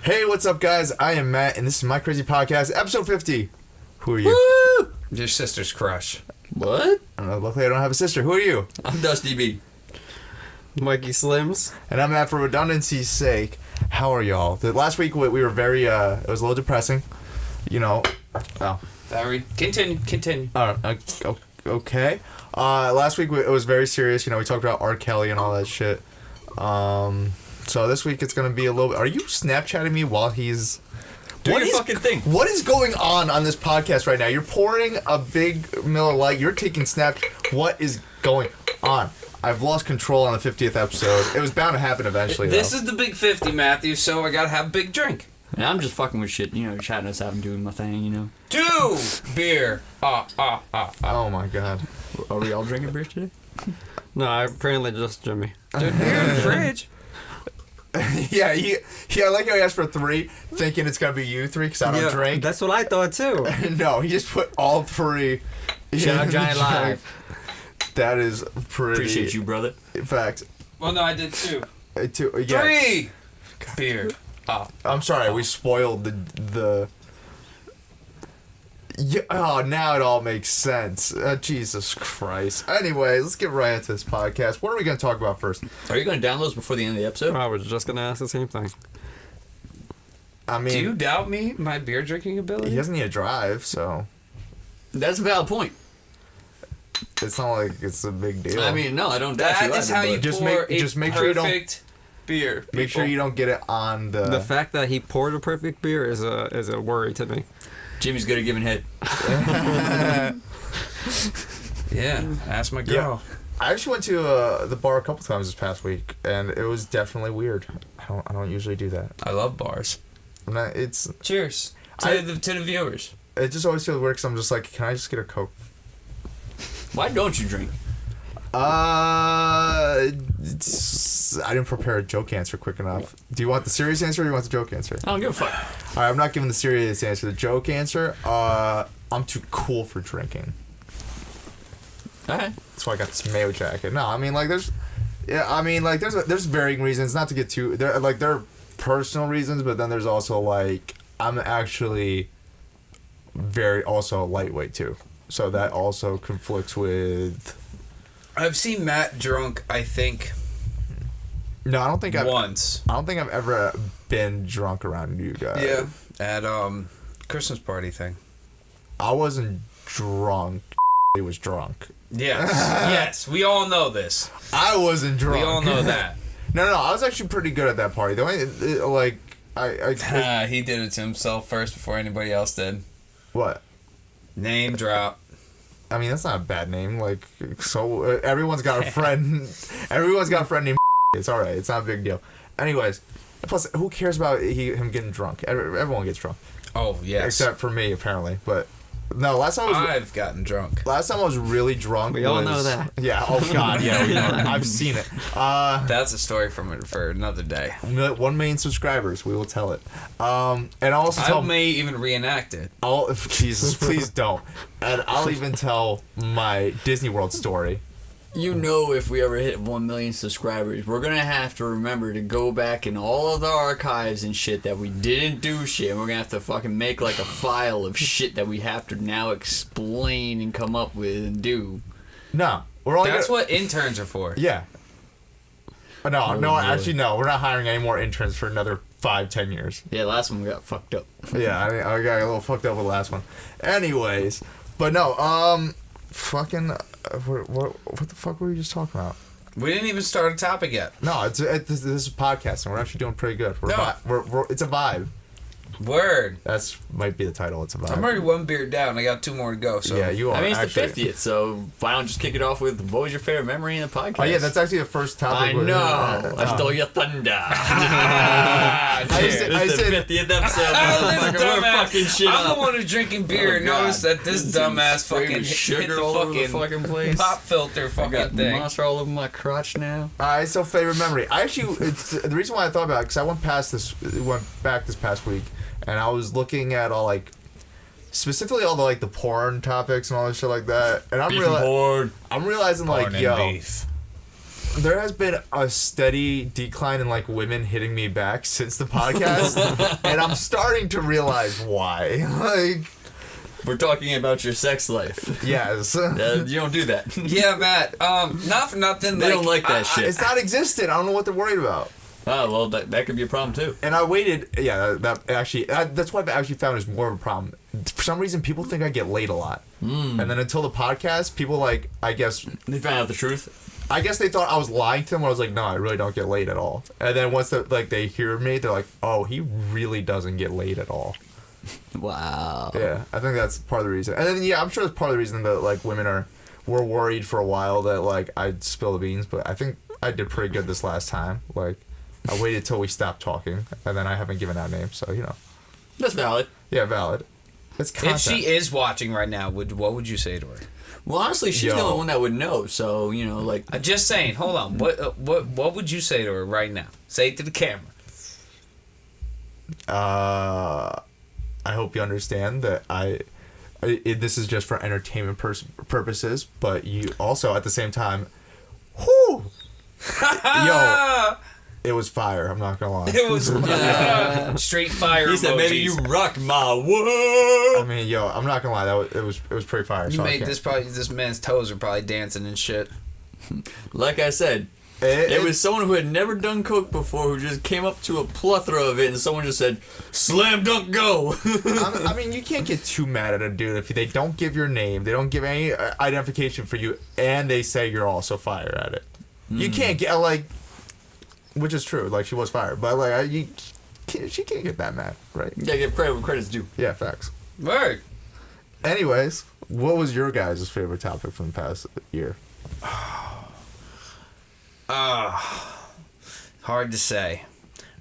Hey, what's up, guys? I am Matt, and this is Mycrazypodcast, episode 50. Who are you? Woo! Your sister's crush. What? I don't know, luckily I don't have a sister. Who are you? I'm Dusty B. Mikey Slims. And I'm Matt. For redundancy's sake, how are y'all? Last week we were very, it was a little depressing. You know. Oh. Very. Continue. Okay. Last week it was very serious. You know, we talked about R. Kelly and all that shit. So this week it's going to be a little bit... Are you Snapchatting me while he's... Do your fucking thing. What is going on this podcast right now? You're pouring a big Miller Lite. You're taking snaps. What is going on? I've lost control on the 50th episode. It was bound to happen eventually, This though. is the big 50, Matthew, so I gotta have a big drink. And I'm just fucking with shit, you know, chatting us out and doing my thing, you know. 2 beer. Oh, my God. Are we all drinking beer today? No, apparently just Jimmy. Dude, beer in the fridge. Yeah, I like how he asked for 3, thinking it's going to be you 3, because I don't drink. That's what I thought, too. No, he just put all 3. Shout out Johnny Live. That is pretty... Appreciate you, brother. In fact... Well, no, I did 2. 2, yeah. 3 beer. I'm sorry, we spoiled the... Yeah, oh, now it all makes sense. Jesus Christ. Anyway, let's get right into this podcast. What are we going to talk about first? Are you going to download this before the end of the episode? I was just going to ask the same thing. I mean... Do you doubt me, my beer drinking ability? He doesn't need to drive, so... That's a valid point. It's not like it's a big deal. I mean, no, I don't doubt you That is either, how you but- Just pour make a sure you don't- perfect beer. Make sure you don't get it on the... The fact that he poured a perfect beer is a worry to me. Jimmy's good at giving head. Yeah, ask my girl. I actually went to the bar a couple times this past week, and it was definitely weird. I don't usually do that. I love bars. It's... Cheers to the viewers. It just always feels weird because I'm just like, can I just get a Coke? Why don't you drink? I didn't prepare a joke answer quick enough. Do you want the serious answer or do you want the joke answer? I don't give a fuck. Alright, I'm not giving the serious answer. The joke answer, I'm too cool for drinking. Alright. That's why I got this mayo jacket. No, I mean, like, there's varying reasons. Not to get too... There are personal reasons, but then there's also, like, I'm actually very also lightweight, too. So that also conflicts with... I've seen Matt drunk, I think, No, I don't think once. I don't think I've ever been drunk around you guys. Yeah, at Christmas party thing. I wasn't drunk. He was drunk. Yes, yes, we all know this. I wasn't drunk. We all know that. No, I was actually pretty good at that party. The only, He did it to himself first before anybody else did. What? Name drop. I mean, that's not a bad name. Like, so everyone's got a friend. Everyone's got a friend named. It's all right. It's not a big deal. Anyways, plus, who cares about him getting drunk? Everyone gets drunk. Oh yes. Except for me, apparently. But no, I've gotten drunk. Last time I was really drunk. We all know that. Yeah. Oh God. Yeah. We know. I've seen it. That's a story for another day. 1 million subscribers. We will tell it. And I'll also tell. I may even reenact it. Jesus, please don't. And I'll even tell my Disney World story. You know, if we ever hit 1 million subscribers, we're gonna have to remember to go back in all of the archives and shit that we didn't do shit, and we're gonna have to fucking make like a file of shit that we have to now explain and come up with and do. No, we're only. That's what interns are for. Yeah. No, actually, no. We're not hiring any more interns for another 5-10 years. Yeah, last one we got fucked up. Yeah, I got a little fucked up with the last one. Anyways, but no, fucking, what the fuck were you just talking about? We didn't even start a topic yet. No, this is a podcast, and we're actually doing pretty good. It's a vibe. Word. That's might be the title. It's a vibe. I'm already 1 beer down. I got 2 more to go. So yeah, you are. I mean, it's actually. the 50th, so why don't just kick it off with what was your favorite memory in the podcast? Oh yeah, that's actually the first topic. I know. I stole your thunder. I said, It's the 50th episode. I'm We're fucking shit the up. one who's drinking beer. Oh, Notice God. that this dumbass fucking hit sugar the all over the fucking fucking place. pop filter I fucking got thing. monster all over my crotch now. It's a favorite memory. I actually, it's the reason why I thought about it because I went back this past week, and I was looking at all specifically all the porn topics and all that shit like that, and I'm realizing Porn like and yo, beef. there has been a steady decline in like women hitting me back since the podcast, and I'm starting to realize why. Like, We're talking about your sex life. yes, You don't do that. Yeah, Matt. Not for nothing. They don't like that shit. it's not existent. I don't know what they're worried about. Oh, well, that could be a problem too. And I waited. Yeah, that's what I actually found is more of a problem. For some reason, people think I get laid a lot, and then until the podcast, people like I guess They found out the truth. they thought I was lying to them. When I was like, no, I really don't get laid at all. And then once they hear me, they're like, oh, he really doesn't get laid at all. Wow. Yeah, I think that's part of the reason. And then I'm sure that's part of the reason that like women were worried for a while that like I'd spill the beans, but I think I did pretty good this last time. Like I waited till we stopped talking, and then I haven't given out names, so That's valid. yeah, valid. It's content. If she is watching right now, what would you say to her? Well, honestly, she's the only one that would know. So like. I'm just saying. Hold on. What would you say to her right now? Say it to the camera. I hope you understand that this is just for entertainment purposes, but you also at the same time, whoo, yo, it was fire. I'm not gonna lie. It was straight fire. He said, emojis. "Baby, you rock my world." I mean, yo, I'm not gonna lie. It was pretty fire. You So made this man's toes are probably dancing and shit. Like I said, it was someone who had never done coke before who just came up to a plethora of it, and someone just said, "Slam dunk, go." I mean, you can't get too mad at a dude if they don't give your name, they don't give any identification for you, and they say you're also fire at it. You can't get like, which is true. Like she was fire, but like she can't get that mad, right? Yeah, give credit where credit's due. Yeah, facts. Word. Anyways, what was your guys' favorite topic from the past year? Hard to say.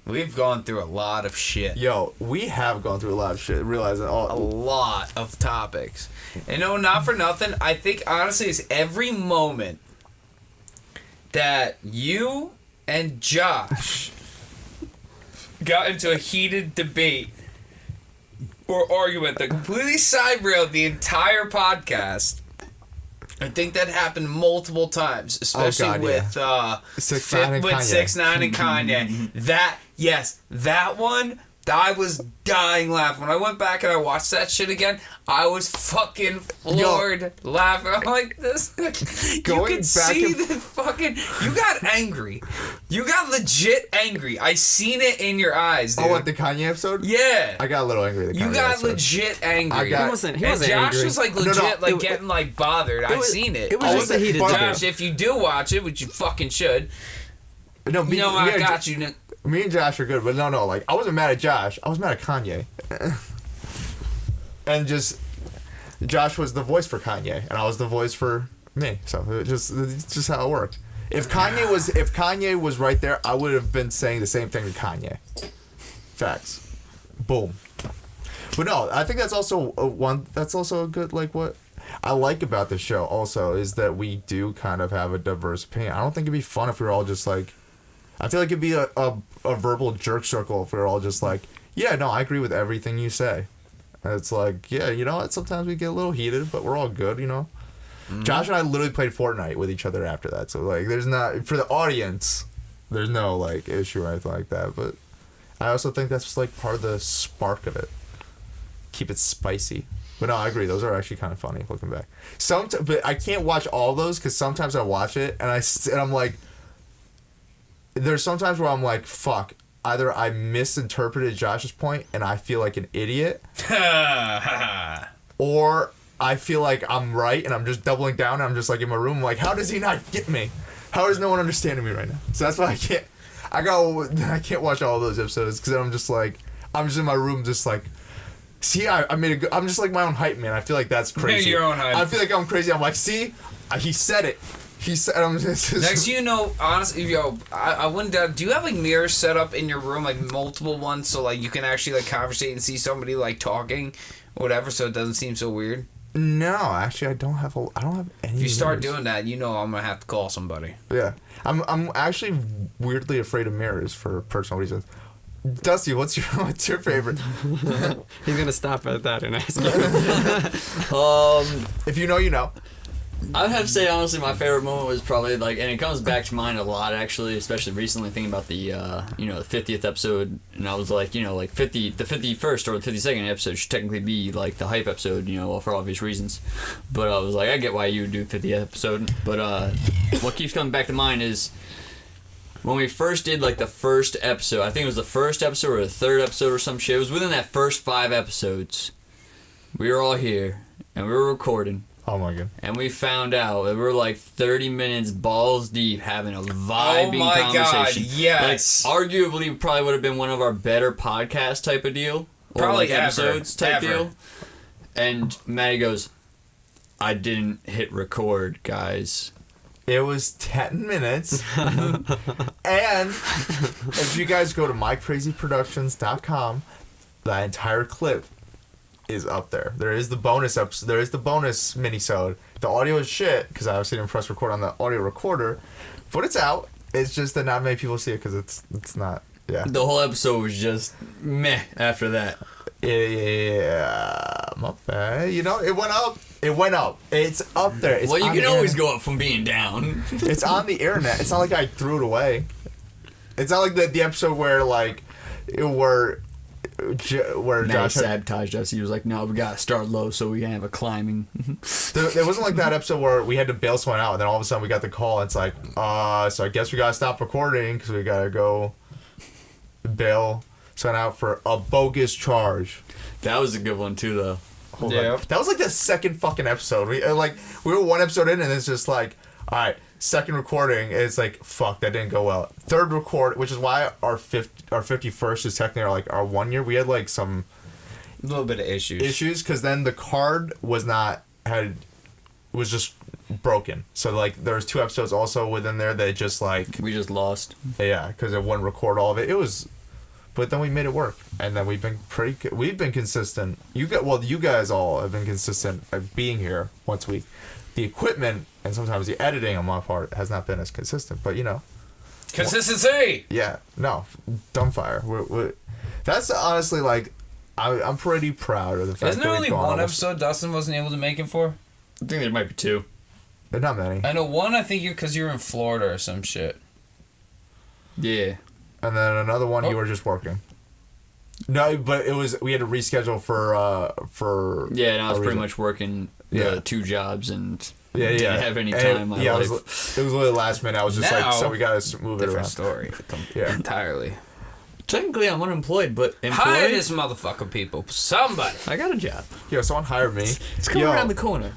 We've gone through a lot of shit. Yo, we have gone through a lot of shit, realizing A all. lot of topics. And no, not for nothing. I think honestly, it's every moment that you and Josh got into a heated debate or argument that completely side railed the entire podcast. I think that happened multiple times, especially with 6ix9ine and Kanye. 6ix9ine and Kanye. That one, I was dying laughing. When I went back and I watched that shit again, I was fucking floored laughing. I'm like, this. You Going could back see and- the fucking. You got angry. You got legit angry. I seen it in your eyes, dude. Oh, what, the Kanye episode? Yeah. I got a little angry at the Kanye You got episode. legit angry. I got- He wasn't and Josh angry. was like No, legit, it- getting like bothered. I seen it. It was just a heated but- debate. Josh, if you do watch it, which you fucking should, No, you know I got you. Me and Josh are good, but no, like I wasn't mad at Josh. I was mad at Kanye. And just Josh was the voice for Kanye, and I was the voice for me. So it's just how it worked. If Kanye was right there, I would have been saying the same thing to Kanye. Facts. Boom. But no, I think that's also That's also a good what I like about the show. Also, is that we do kind of have a diverse opinion. I don't think it'd be fun if we were all just like. I feel like it'd be a verbal jerk circle if we were all just like, yeah, no, I agree with everything you say. And it's like, yeah, you know what? Sometimes we get a little heated, but we're all good, you know? Mm-hmm. Josh and I literally played Fortnite with each other after that. So, there's not, for the audience, there's no, issue or anything like that. But I also think that's, part of the spark of it. Keep it spicy. But no, I agree. Those are actually kind of funny looking back. But I can't watch all those because sometimes I watch it and I'm like, there's sometimes where I'm like, fuck, either I misinterpreted Josh's point and I feel like an idiot, or I feel like I'm right and I'm just doubling down and I'm just in my room like, how does he not get me? How is no one understanding me right now? So that's why I can't watch all those episodes because I'm just in my room just see, I'm just my own hype man. I feel like that's crazy. You're your own hype. I feel like I'm crazy. I'm like, see, he said it. He said, Next, honestly, yo, I wouldn't doubt. Do you have mirrors set up in your room, multiple ones, so you can actually conversate and see somebody talking, or whatever, so it doesn't seem so weird? No, actually, I don't have any. If you start mirrors. doing that, I'm gonna have to call somebody. Yeah, I'm actually weirdly afraid of mirrors for personal reasons. Dusty, what's your favorite? He's gonna stop at that and ask you. If you know, you know. I would have to say, honestly, my favorite moment was probably like, and it comes back to mind a lot, actually, especially recently thinking about the, the 50th episode, and I was like, the 51st or the 52nd episode should technically be like the hype episode, well, for obvious reasons. But I was like, I get why you would do 50th episode. But what keeps coming back to mind is when we first did like the first episode. I think it was the first episode or the third episode or some shit. It was within that first 5 episodes. We were all here and we were recording. Oh my god. And we found out that we were like 30 minutes balls deep having a vibing conversation. God, yes. Like, arguably, probably would have been one of our better podcast type of deal. Or Probably like episodes type deal. And Maddie goes, I didn't hit record, guys. It was 10 minutes. And if you guys go to MyCrazyProductions.com, the entire clip is up there. There is the bonus episode. There is the bonus minisode. The audio is shit because I obviously didn't press record on the audio recorder, but it's out. It's just that not many people see it because it's not. Yeah. The whole episode was just meh after that. Yeah, my bad. It went up. It went up. It's up there. It's well, you on can the always internet. go up from being down. It's on the internet. It's not like I threw it away. It's not like the episode where Maddie Josh had, sabotaged us. He was like, no, we gotta start low so we can have a climbing. there wasn't like that episode where we had to bail someone out and then all of a sudden we got the call and it's like, so I guess we gotta stop recording because we gotta go bail someone out for a bogus charge. That was a good one too, though. Hold Yeah. on. That was like the second fucking episode. We were one episode in and it's just like, all right, second recording. It's like, fuck, that didn't go well. Third record, which is why our 51st is technically our 1 year. We had like some A little bit of issues because then the card was just broken. So like there was 2 episodes also within there that just like We just lost. yeah, because it wouldn't record all of it. It was. But then we made it work, and then we've been we've been consistent. You guys all have been consistent at being here once a week. The equipment and sometimes the editing on my part has not been as consistent, but Consistency. yeah, no, dumbfire. That's honestly like, I'm pretty proud of the fact. Isn't there that only we've gone one almost- episode Dustin wasn't able to make it for? I think there might be 2. Not many. I know one. I think because you were in Florida or some shit. Yeah. And then another one, you Oh. were just working. No, but we had to reschedule for. Yeah, and I was a pretty reason. much working Yeah. 2 jobs and Yeah, didn't have any time in my yeah, life. it was really last minute. I was just Now, like, so we gotta move it Different around. story. Yeah. Entirely. Technically, I'm unemployed, but Hire employed. this motherfucker, people. Somebody. I got a job. Yo, someone hired me. It's coming Yo, around the corner.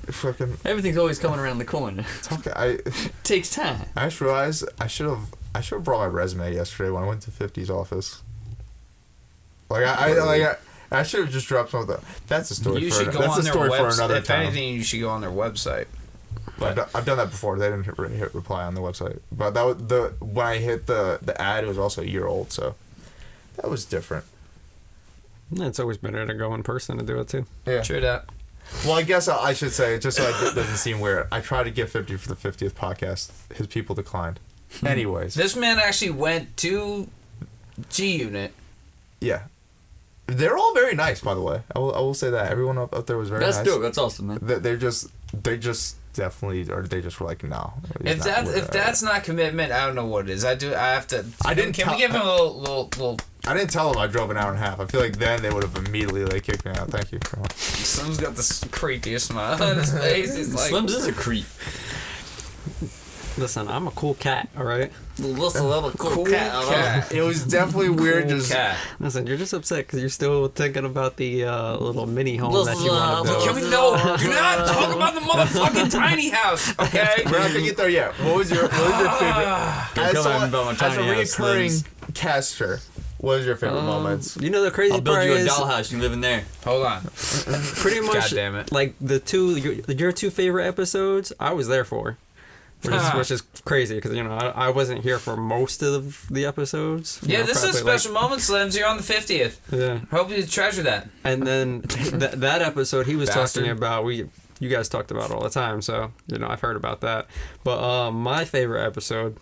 fucking. Everything's always coming around the corner. It's okay. It Takes time. I just realized I should have brought my resume yesterday when I went to 50's office. Like I should have just dropped some of the. That's a story. You for should go that's on a their story for website. another If time. anything, you should go on their website. I've done that before. They didn't hit reply on the website, but that was when I hit the ad. It was also a year old, so that was different. Yeah, it's always better to go in person to do it too. Yeah. True that. Well, I guess I should say, just so it doesn't seem weird, I tried to get 50 for the 50th podcast. His people declined. Anyways. This man actually went to G Unit. Yeah. They're all very nice, by the way. I will say that. Everyone up there was very That's nice. dope. That's awesome, man. They just definitely, or they just were like, no. If that's not commitment, I don't know what it is. I have to. I didn't Can tell- we give him a little? I didn't tell them I drove an hour and a half. I feel like then they would have immediately kicked me out. Thank you. Slim's got this creepiest smile on his face. He's like, Slims is a creep. Listen, I'm a cool cat, all right? Listen, I'm a cool cat. It was definitely weird. cool Just cat. Listen, you're just upset because you're still thinking about the little mini home that you want to Can build. we do not talk about the motherfucking tiny house, okay? we're not gonna get there yet. What was your favorite? Don't come at me about my as a tiny house, reoccurring caster, what was your favorite moments? You know the crazy I'll build part you a is dollhouse. You can live in there. Hold on. pretty much God damn it. like your 2 favorite episodes. I was there for, which is crazy because I wasn't here for most of the episodes. Yeah, this is a probably, special moment, Slims. You're on the 50th. Yeah, Hope you treasure that. and then that episode he was Bastard. talking about you guys talked about all the time, so I've heard about that. But my favorite episode,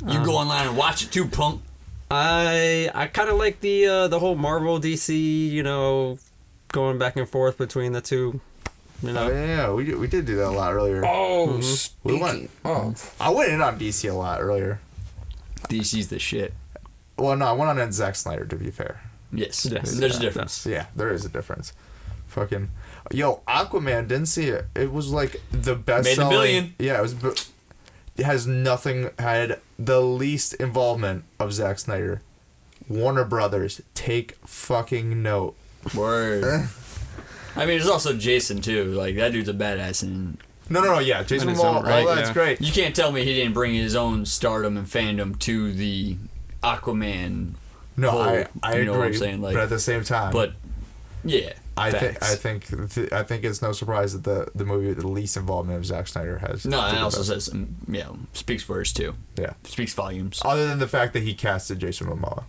You go online and watch it too, punk. I kind of like the whole Marvel DC, going back and forth between the two You know? Oh yeah, we did do that a lot earlier. Oh, We speaking went- of. I went in on DC a lot earlier. DC's the shit. Well, no, I went on Zack Snyder, to be fair. Yes. Yes. There's a Yeah, difference. Yeah, there is a difference. Fucking, yo, Aquaman, didn't see it. It was like the best. Made $1 billion. Yeah, it was. It has nothing. Had the least involvement of Zack Snyder. Warner Brothers, take fucking note. Word. I mean, there's also Jason too. Like that dude's a badass, and No, yeah, Jason In his Momoa, own right, all that's yeah. great. you can't tell me he didn't bring his own stardom and fandom to the Aquaman. No, whole, I you agree. know what I'm saying? Like, but at the same time, but yeah, I facts. think it's no surprise that the movie with the least involvement of Zack Snyder has. No, did and the it also best. says, speaks words too. Yeah. Speaks volumes. Other than the fact that he casted Jason Momoa.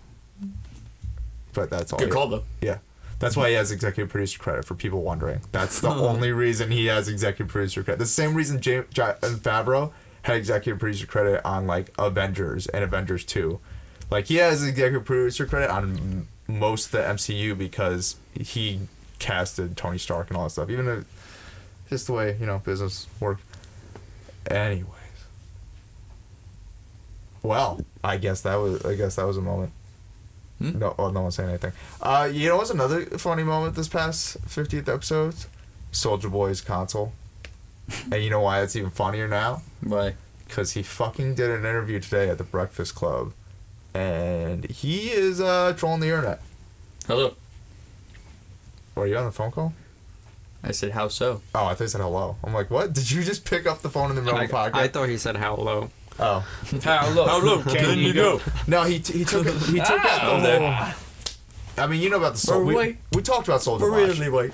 But that's all. Good call though. Yeah. That's why he has executive producer credit, for people wondering. That's the only reason he has executive producer credit. The same reason Favreau had executive producer credit on, like, Avengers and Avengers 2. Like, he has executive producer credit on most of the MCU because he casted Tony Stark and all that stuff. Even if, just the way, business works. Anyways. Well, I guess that was a moment. No one's saying anything. You know what's another funny moment this past 50th episode? Soulja Boy's console. And you know why it's even funnier now? Why? Because he fucking did an interview today at the Breakfast Club. And he is trolling the internet. Hello. Were you on the phone call? I said, how so? Oh, I thought you said hello. I'm like, what? Did you just pick up the phone in the middle of the podcast? I thought he said how low. Oh. How low can you go? No, he took it. He took out the whole. I mean, you know about the Soul. We talked about Soulja Watch. white.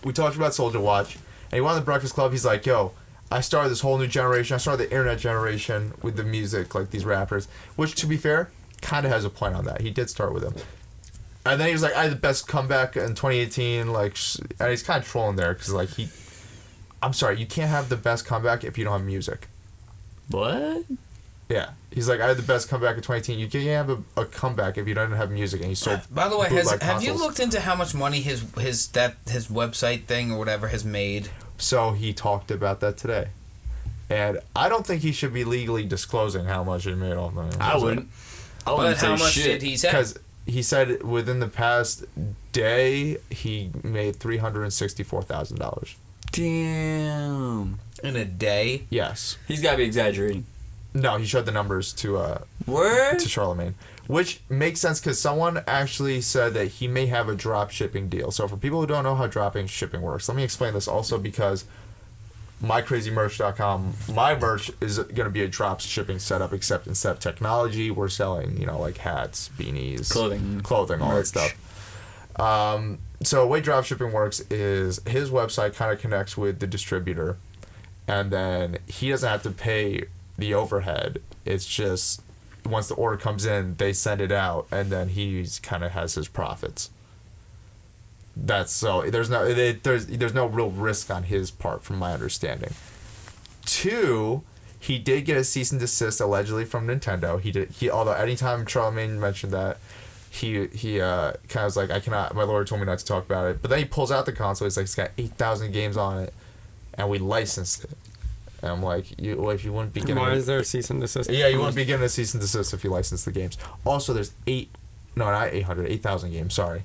We talked about Soulja Watch, and he went on the Breakfast Club. He's like, "Yo, I started this whole new generation. I started the internet generation with the music, like these rappers." Which, to be fair, kind of has a point on that. He did start with them, and then he was like, "I had the best comeback in 2018." Like, and he's kind of trolling there because, like, I'm sorry, you can't have the best comeback if you don't have music. What? Yeah, he's like, I had the best comeback in 2018. You can't have a comeback if you don't have music and you sold. By the way, bootleg have you consoles. looked into how much money his website thing or whatever has made? So he talked about that today, and I don't think he should be legally disclosing how much he made off of it. I wouldn't. I wouldn't But how say much shit. did he say? Because he said within the past day he made $364,000. Damn. In a day? Yes. He's got to be exaggerating. No, he showed the numbers to Word? Charlemagne, which makes sense because someone actually said that he may have a drop shipping deal. So for people who don't know how dropping shipping works, let me explain this also because MyCrazyMerch.com, my merch is going to be a drop shipping setup, except instead of technology, we're selling, like hats, beanies, Clothing, all merch. that stuff. So the way drop shipping works is his website kind of connects with the distributor, and then he doesn't have to pay the overhead. It's just once the order comes in, they send it out, and then he kind of has his profits. That's so there's no real risk on his part, from my understanding. 2, he did get a cease and desist allegedly from Nintendo. Although anytime Charlemagne mentioned that, he kind of was like, I cannot. My lawyer told me not to talk about it. But then he pulls out the console. He's like, it's got 8,000 games on it, and we licensed it. And I'm like, if you wouldn't be getting... Why is there a cease and desist? Yeah, you wouldn't be getting a cease and desist if you licensed the games. Also, there's 8,000 games, sorry.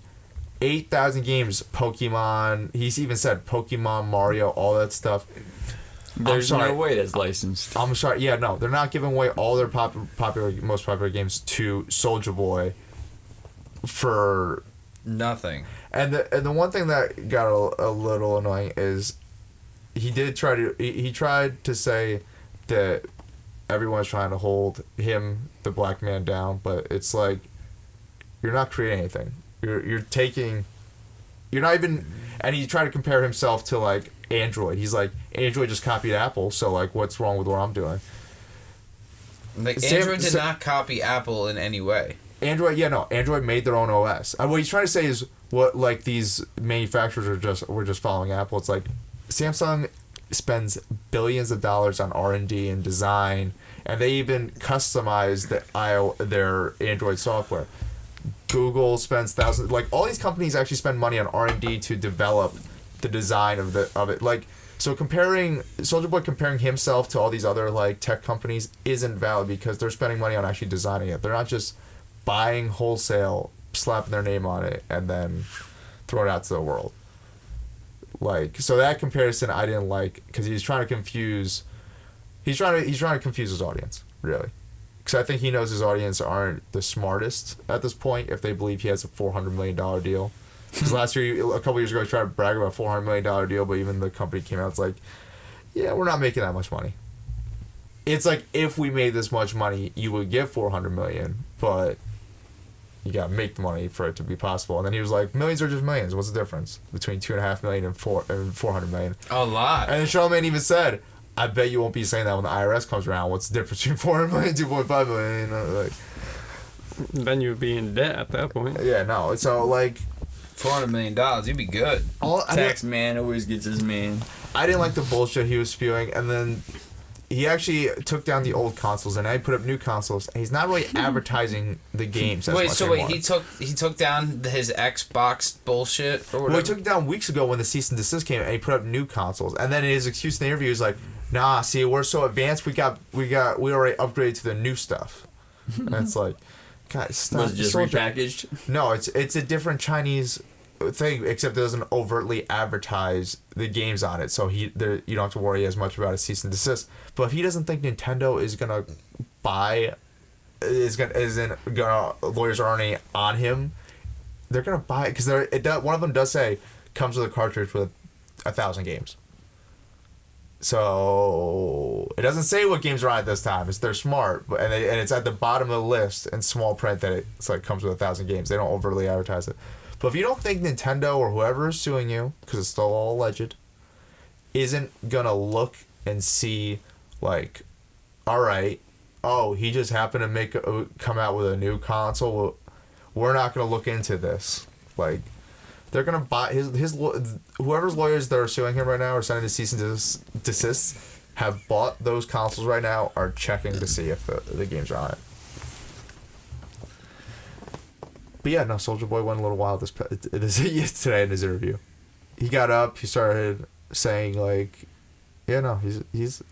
8,000 games, Pokemon, he's even said Pokemon, Mario, all that stuff. There's no way that's licensed. I'm sorry, yeah, no, they're not giving away all their most popular games to Soulja Boy for... Nothing. And the one thing that got a little annoying is he tried to say that everyone's trying to hold him, the black man, down, but it's like, you're not creating anything. You're not even, and he tried to compare himself to like Android. He's like, Android just copied Apple, so like, what's wrong with what I'm doing? Like, Android did not copy Apple in any way. Android made their own OS. What he's trying to say is what like these manufacturers were just following Apple. It's like Samsung spends billions of dollars on R&D and design, and they even customize their Android software. Google spends thousands. Like, all these companies actually spend money on R&D to develop the design of it. Like, so Soulja Boy comparing himself to all these other like tech companies isn't valid because they're spending money on actually designing it. They're not just buying wholesale, slapping their name on it, and then throwing it out to the world. Like, so that comparison I didn't like because he's trying to confuse his audience, really. Because I think he knows his audience aren't the smartest at this point if they believe he has a $400 million deal. Because a couple years ago, he tried to brag about a $400 million deal, but even the company came out, it's like, yeah, we're not making that much money. It's like, if we made this much money, you would get $400 million, but you gotta make the money for it to be possible. And then he was like, millions are just millions. What's the difference between $2.5 million and $400 million? A lot. And then Charlamagne even said, I bet you won't be saying that when the IRS comes around. What's the difference between $400 million and $2.5 million? You know, like, then you'd be in debt at that point. yeah, no. So, like, $400 million, you'd be good. Tax man always gets his man. I didn't like the bullshit he was spewing, and then he actually took down the old consoles, and now he put up new consoles, and he's not really advertising the games as much anymore. He took down his Xbox bullshit or whatever? Well, he took it down weeks ago when the cease and desist came, and he put up new consoles, and then in his excuse in the interview, he's like, nah, see, we're so advanced, we already upgraded to the new stuff. And it's like, guys, stop. Was it just repackaged? No, it's a different Chinese thing, except it doesn't overtly advertise the games on it, so you don't have to worry as much about a cease and desist. But if he doesn't think Nintendo is gonna lawyers are already on him, they're gonna buy it because one of them does say comes with a cartridge with 1,000 games. So it doesn't say what games are on it this time. They're smart, and it's at the bottom of the list in small print that it's like comes with 1,000 games. They don't overtly advertise it. But if you don't think Nintendo or whoever is suing you, because it's still all alleged, isn't gonna look and see like, all right, oh, he just happened to come out with a new console. Well, we're not gonna look into this. Like, they're gonna buy whoever's lawyers that are suing him right now or sending the cease and desist have bought those consoles right now are checking to see if the games are on it. But yeah, no, Soulja Boy went a little wild today in his interview. He got up, he started saying like, yeah, no, he's.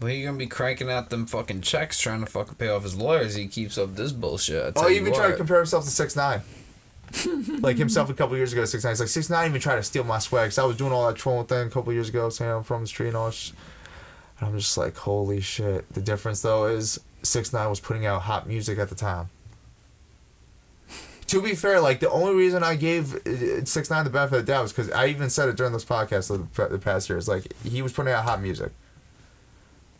Well, he's gonna be cranking out them fucking checks trying to fucking pay off his lawyers. He keeps up this bullshit. He even tried to compare himself to 6ix9ine. Like himself a couple years ago, 6ix9ine. He's like, 6ix9ine even tried to steal my swag. So I was doing all that trolling thing a couple years ago, saying I'm from the street and all that. And I'm just like, holy shit. The difference though is 6ix9ine was putting out hot music at the time. To be fair, like the only reason I gave 6ix9ine the benefit of the doubt was because I even said it during this podcast the past years. Like, he was putting out hot music.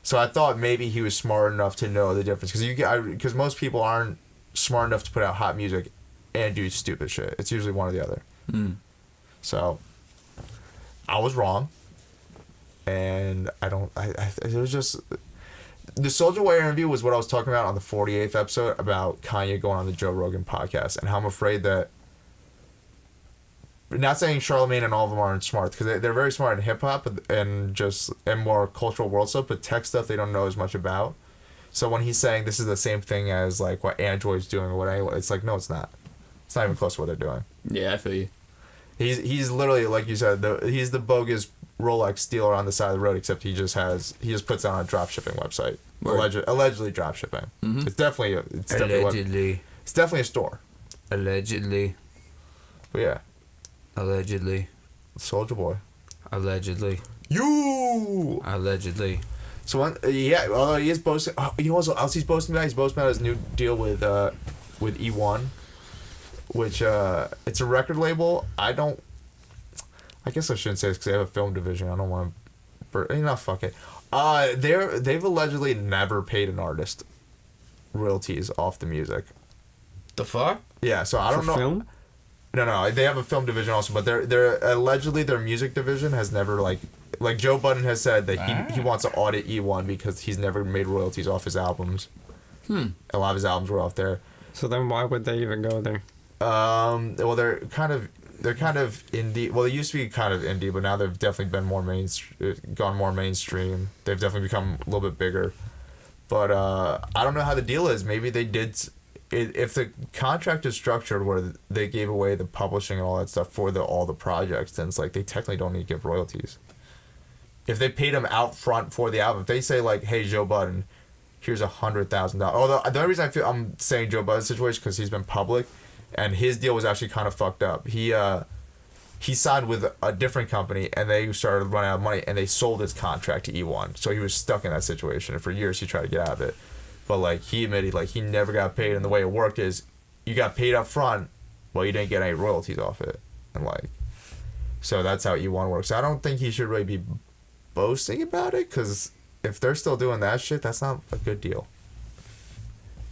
So I thought maybe he was smart enough to know the difference, because most people aren't smart enough to put out hot music and do stupid shit. It's usually one or the other. So I was wrong, and it was just the Soulja Boy interview was what I was talking about on the 48th episode about Kanye going on the Joe Rogan podcast, and how I'm afraid that. Not saying Charlamagne and all of them aren't smart, because they're very smart in hip hop and more cultural world stuff, but tech stuff they don't know as much about. So when he's saying this is the same thing as like what Android's doing or what, it's like, no, it's not. It's not even close to what they're doing. Yeah, I feel you. He's literally, like you said, he's the bogus Rolex dealer on the side of the road, except he just puts on a drop shipping website. Allegedly drop shipping. Mm-hmm. It's definitely a store. Allegedly. But yeah. Allegedly. Soulja Boy. Allegedly. You. Allegedly. So although he is boasting, you know what else he's boasting about? He's boasting about his new deal with E1, which it's a record label. I guess I shouldn't say this because they have a film division. I don't want to. Fuck it. They've allegedly never paid an artist royalties off the music. The fuck? Yeah. So I don't know. Film? No, they have a film division also, but they're allegedly their music division has never like Joe Budden has said that he wants to audit E1 because he's never made royalties off his albums. A lot of his albums were off there. So then why would they even go there? Well, they're kind of indie. Well, they used to be kind of indie, but now they've definitely been gone more mainstream. They've definitely become a little bit bigger. But I don't know how the deal is. Maybe they did. if the contract is structured where they gave away the publishing and all that stuff for all the projects, then it's like they technically don't need to give royalties. If they paid him out front for the album, if they say like, "Hey, Joe Budden, here's $100,000." Although the only reason I'm saying Joe Budden's situation because he's been public, and his deal was actually kind of fucked up. He signed with a different company, and they started running out of money, and they sold his contract to E1. So he was stuck in that situation, and for years he tried to get out of it. But like he admitted, like he never got paid, and the way it worked is you got paid up front, well you didn't get any royalties off it, and like so that's how E1 works. I don't think he should really be boasting about it, because if they're still doing that shit, that's not a good deal.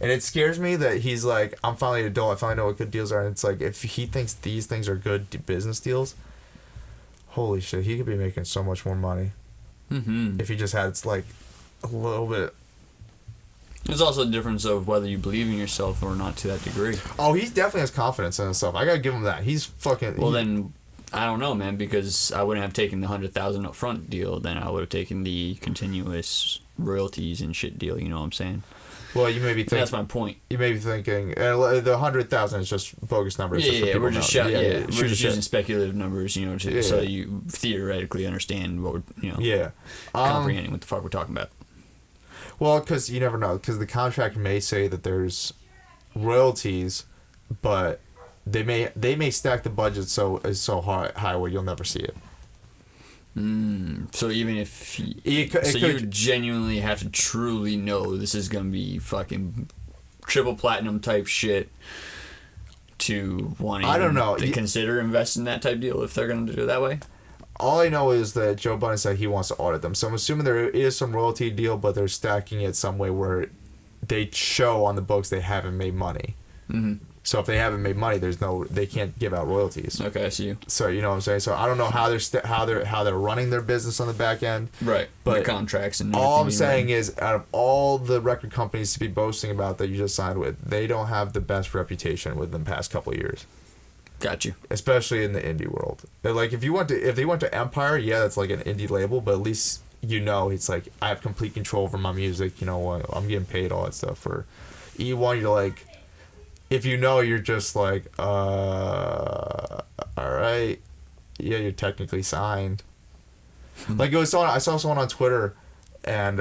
And it scares me that he's like, I'm finally an adult, I finally know what good deals are, and it's like, if he thinks these things are good business deals, holy shit, he could be making so much more money. Mm-hmm. If he just had, like, a little bit. There's also a difference of whether you believe in yourself or not to that degree. Oh, he definitely has confidence in himself. I gotta give him that. He's fucking... Well, then... I don't know, man, because I wouldn't have taken the $100,000 up front deal. Then I would have taken the continuous royalties and shit deal. You know what I'm saying? Well, you may be thinking... That's my point. You may be thinking... the 100,000 is just bogus numbers. Yeah, we're just we're just using shit. speculative numbers, you know, so you theoretically understand what we're, comprehending what the fuck we're talking about. Well, because you never know. Because the contract may say that there's royalties, but... They may stack the budget so high where you'll never see it. So even if you genuinely have to truly know this is gonna be fucking triple platinum type shit to want to consider investing in that type deal if they're gonna do it that way. All I know is that Joe Budden said he wants to audit them, so I'm assuming there is some royalty deal, but they're stacking it some way where they show on the books they haven't made money. Mm-hmm. So if they haven't made money, they can't give out royalties. Okay, I see you. So you know what I'm saying. So I don't know how they're running their business on the back end. Right. But the contracts and all I'm saying is, out of all the record companies to be boasting about that you just signed with, they don't have the best reputation within the past couple of years. Got you. Especially in the indie world. Like if they went to Empire, yeah, that's like an indie label, but at least you know it's like I have complete control over my music. You know, I'm getting paid all that stuff. For E1, you're like. If you know, you're just like, all right, yeah, you're technically signed. Like I saw someone on Twitter, and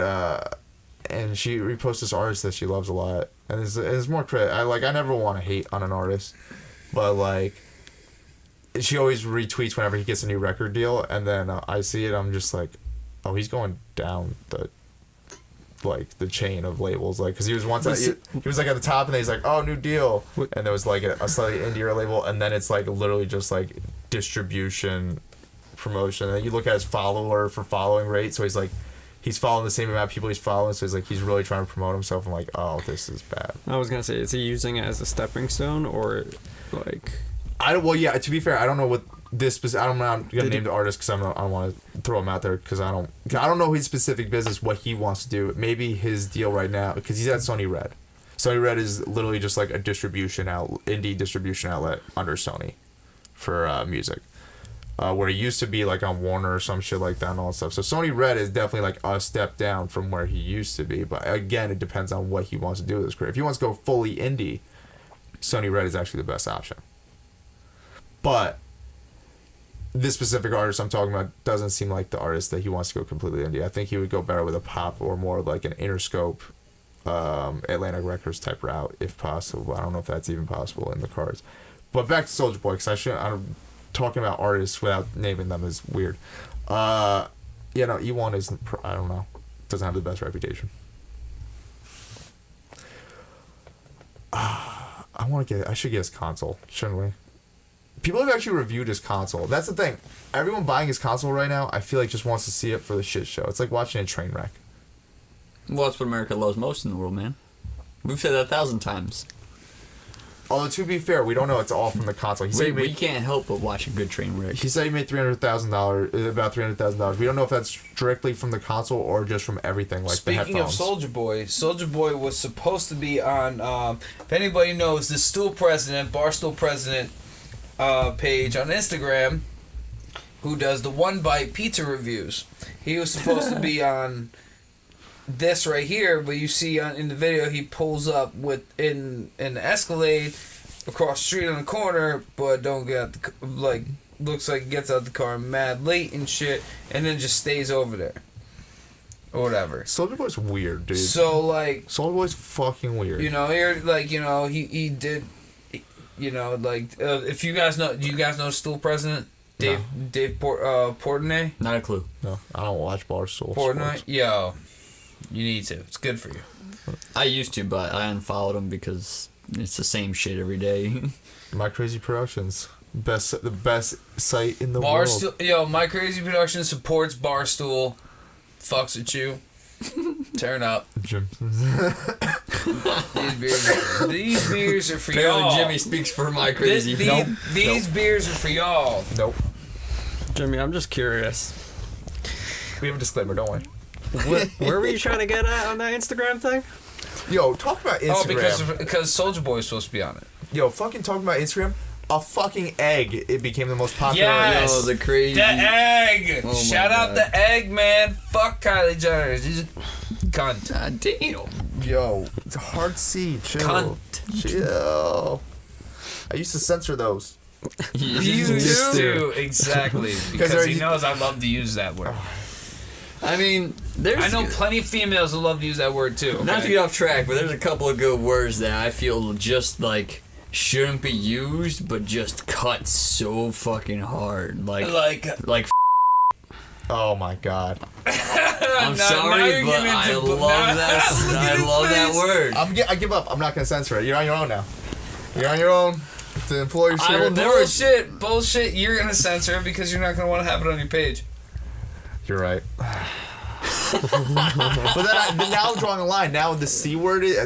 she reposted this artist that she loves a lot, and it's more I never want to hate on an artist, but like, she always retweets whenever he gets a new record deal, and then I see it, I'm just like, oh, he's going down the chain of labels, like, because he was once he was like at the top, and then he's like, oh, new deal, and there was like a slightly indier label, and then it's like literally just like distribution, promotion, and then you look at his follower for following rate, so he's following the same amount of people he's following, so he's really trying to promote himself. I'm like, oh, this is bad. I was gonna say, is he using it as a stepping stone, or like? To be fair, I don't know what this. I'm not gonna name the artist because I don't want to throw him out there because I don't know his specific business, what he wants to do. Maybe his deal right now, because he's at Sony Red. Sony Red is literally just like a indie distribution outlet under Sony for music. Where he used to be like on Warner or some shit like that and all that stuff. So Sony Red is definitely like a step down from where he used to be. But again, it depends on what he wants to do with his career. If he wants to go fully indie, Sony Red is actually the best option. But this specific artist I'm talking about doesn't seem like the artist that he wants to go completely indie. I think he would go better with a pop or more like an Interscope, Atlantic Records type route if possible. I don't know if that's even possible in the cards. But back to Soulja Boy, because I'm talking about artists without naming them is weird. E1 isn't. I don't know. Doesn't have the best reputation. I should get his console, shouldn't we? People have actually reviewed his console. That's the thing. Everyone buying his console right now, I feel like just wants to see it for the shit show. It's like watching a train wreck. Well, that's what America loves most in the world, man. We've said that 1,000 times. Although, to be fair, we don't know it's all from the console. We can't help but watch a good train wreck. He said he made $300,000, about $300,000. We don't know if that's strictly from the console or just from everything, like Speaking the headphones. of Soulja Boy was supposed to be on, if anybody knows, the Barstool President page on Instagram, who does the One Bite pizza reviews. He was supposed to be on this right here, but you see in the video he pulls up in the Escalade across the street on the corner, but don't get out looks like he gets out the car mad late and shit, and then just stays over there. Or whatever. Soulja Boy's weird, dude. So, like... Soulja Boy's fucking weird. You know, here, like, you know, he did... You know, like, if you guys know... Do you guys know Stool President? Dave Portnoy? Not a clue. No, I don't watch Barstool Portnoy? Sports. Yo, you need to. It's good for you. I used to, but I unfollowed him because it's the same shit every day. MyCrazyProductions. The best site in the world. Barstool... Yo, My Crazy Productions supports Barstool. Fucks with you. Turn up. Jim. These beers are for Apparently y'all. Jimmy speaks for my crazy. These beers are for y'all. Nope. Jimmy, I'm just curious. We have a disclaimer, don't we? Where were you trying to get at on that Instagram thing? Yo, talk about Instagram. Oh, because Soulja Boy is supposed to be on it. Yo, fucking talking about Instagram. A fucking egg. It became the most popular. Yes! Oh, the crazy. The egg! Oh my Shout out God. the egg, man. Fuck Kylie Jenner. She's a cunt. God damn. Yo, it's a hard C. Chill. Cunt. Chill. I used to censor those. You used do. Exactly. Because he knows I love to use that word. I mean, there's. I know plenty of females who love to use that word too. Not to okay? get off track, but there's a couple of good words that I feel just like shouldn't be used, but just cut so fucking hard. Like. Oh my god. I'm Now sorry, you're but getting I into- love now- that. Look at I his love that face. word. I give up. I'm not gonna censor it. You're on your own now. You're on your own. The employer I share. will never- Bullshit. You're gonna censor it because you're not gonna want to have it on your page. You're right. But then now I'm drawing a line. Now the C word is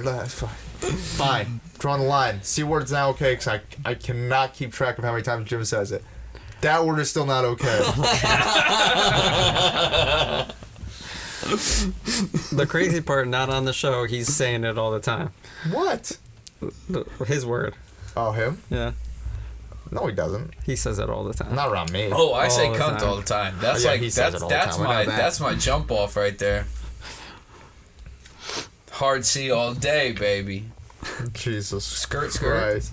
fine. Drawing the line. C word's now okay because I cannot keep track of how many times Jim says it. That word is still not okay. The crazy part, not on the show, he's saying it all the time. What? His word. Oh, him? Yeah. No, he doesn't. He says it all the time. Not around me. Oh, I say All the cunt time. all the time. That's Oh, yeah, like he says that's it all the that's time. I know my that. that's my jump off right there. Hard C all day, baby. Jesus Skirt. Christ.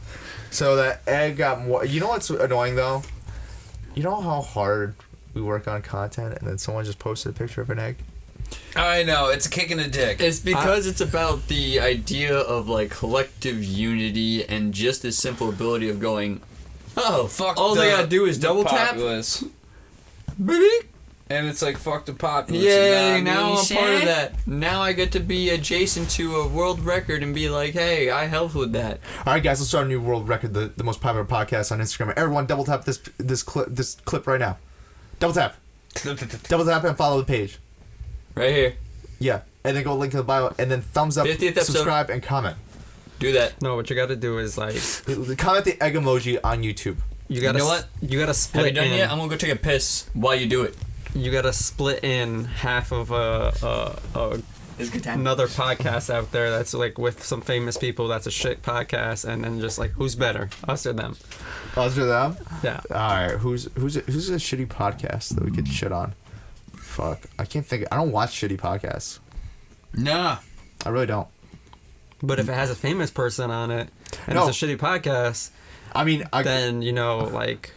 So that egg got more. You know what's annoying though? You know how hard we work on content and then someone just posted a picture of an egg? I know, it's a kick in the dick. It's because it's about the idea of like collective unity and just the simple ability of going, oh, Fuck all they the- gotta do is the double tap. populace. Beep. And it's like, fuck the populace. Yay, you know now what I I'm mean? part of that. Now I get to be adjacent to a world record and be like, hey, I helped with that. All right, guys, let's start a new world record. The most popular podcast on Instagram. Everyone, double tap this clip right now. Double tap and follow the page. Right here. Yeah, and then go link to the bio, and then thumbs up, 50th episode. subscribe, and comment. Do that. No, what you gotta do is like Comment the egg emoji on YouTube. you gotta know what? you gotta Have split you done in. yet? I'm gonna go take a piss while you do it. You gotta split in half of another podcast out there that's like with some famous people. That's a shit podcast, and then just like who's better, us or them? Us or them? Yeah. All right, who's a shitty podcast that we could shit on? Fuck, I can't think. I don't watch shitty podcasts. Nah. I really don't. But if it has a famous person on it and No. it's a shitty podcast, I mean, then you know like.